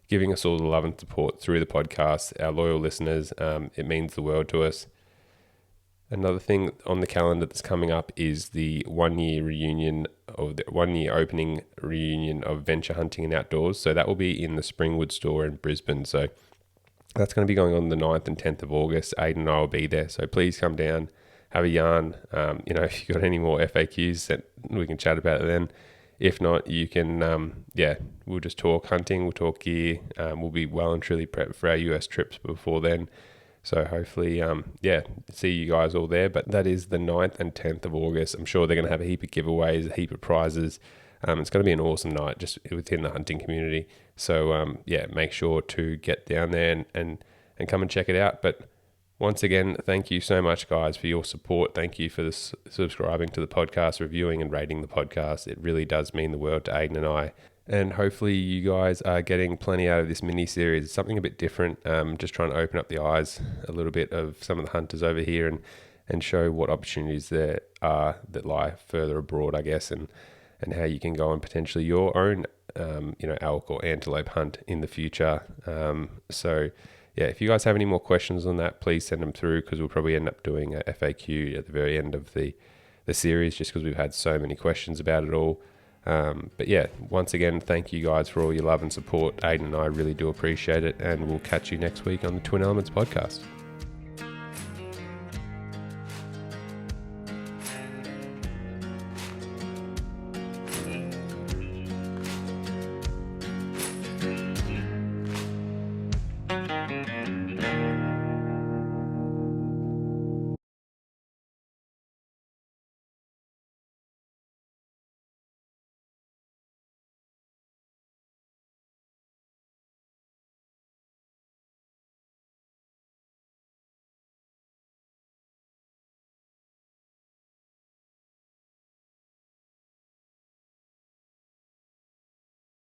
giving us all the love and support through the podcast, our loyal listeners. It means the world to us. Another thing on the calendar that's coming up is the 1 year reunion, or the 1 year opening reunion of Venture Hunting and Outdoors. So that will be in the Springwood store in Brisbane. So that's going to be going on the 9th and 10th of August. Aiden and I will be there. So please come down, have a yarn. If you've got any more FAQs, that we can chat about it then. If not, you can, we'll just talk hunting, we'll talk gear. We'll be well and truly prepped for our US trips before then. So hopefully, see you guys all there. But that is the 9th and 10th of August. I'm sure they're going to have a heap of giveaways, a heap of prizes. It's going to be an awesome night just within the hunting community. So, make sure to get down there and come and check it out. But once again, thank you so much, guys, for your support. Thank you for subscribing to the podcast, reviewing and rating the podcast. It really does mean the world to Aiden and I. And hopefully you guys are getting plenty out of this mini-series. It's something a bit different, just trying to open up the eyes a little bit of some of the hunters over here and show what opportunities there are that lie further abroad, I guess, and how you can go on potentially your own, elk or antelope hunt in the future. If you guys have any more questions on that, please send them through, because we'll probably end up doing a FAQ at the very end of the series, just because we've had so many questions about it all. Once again, thank you guys for all your love and support. Aiden and I really do appreciate it, and we'll catch you next week on the Twin Elements podcast.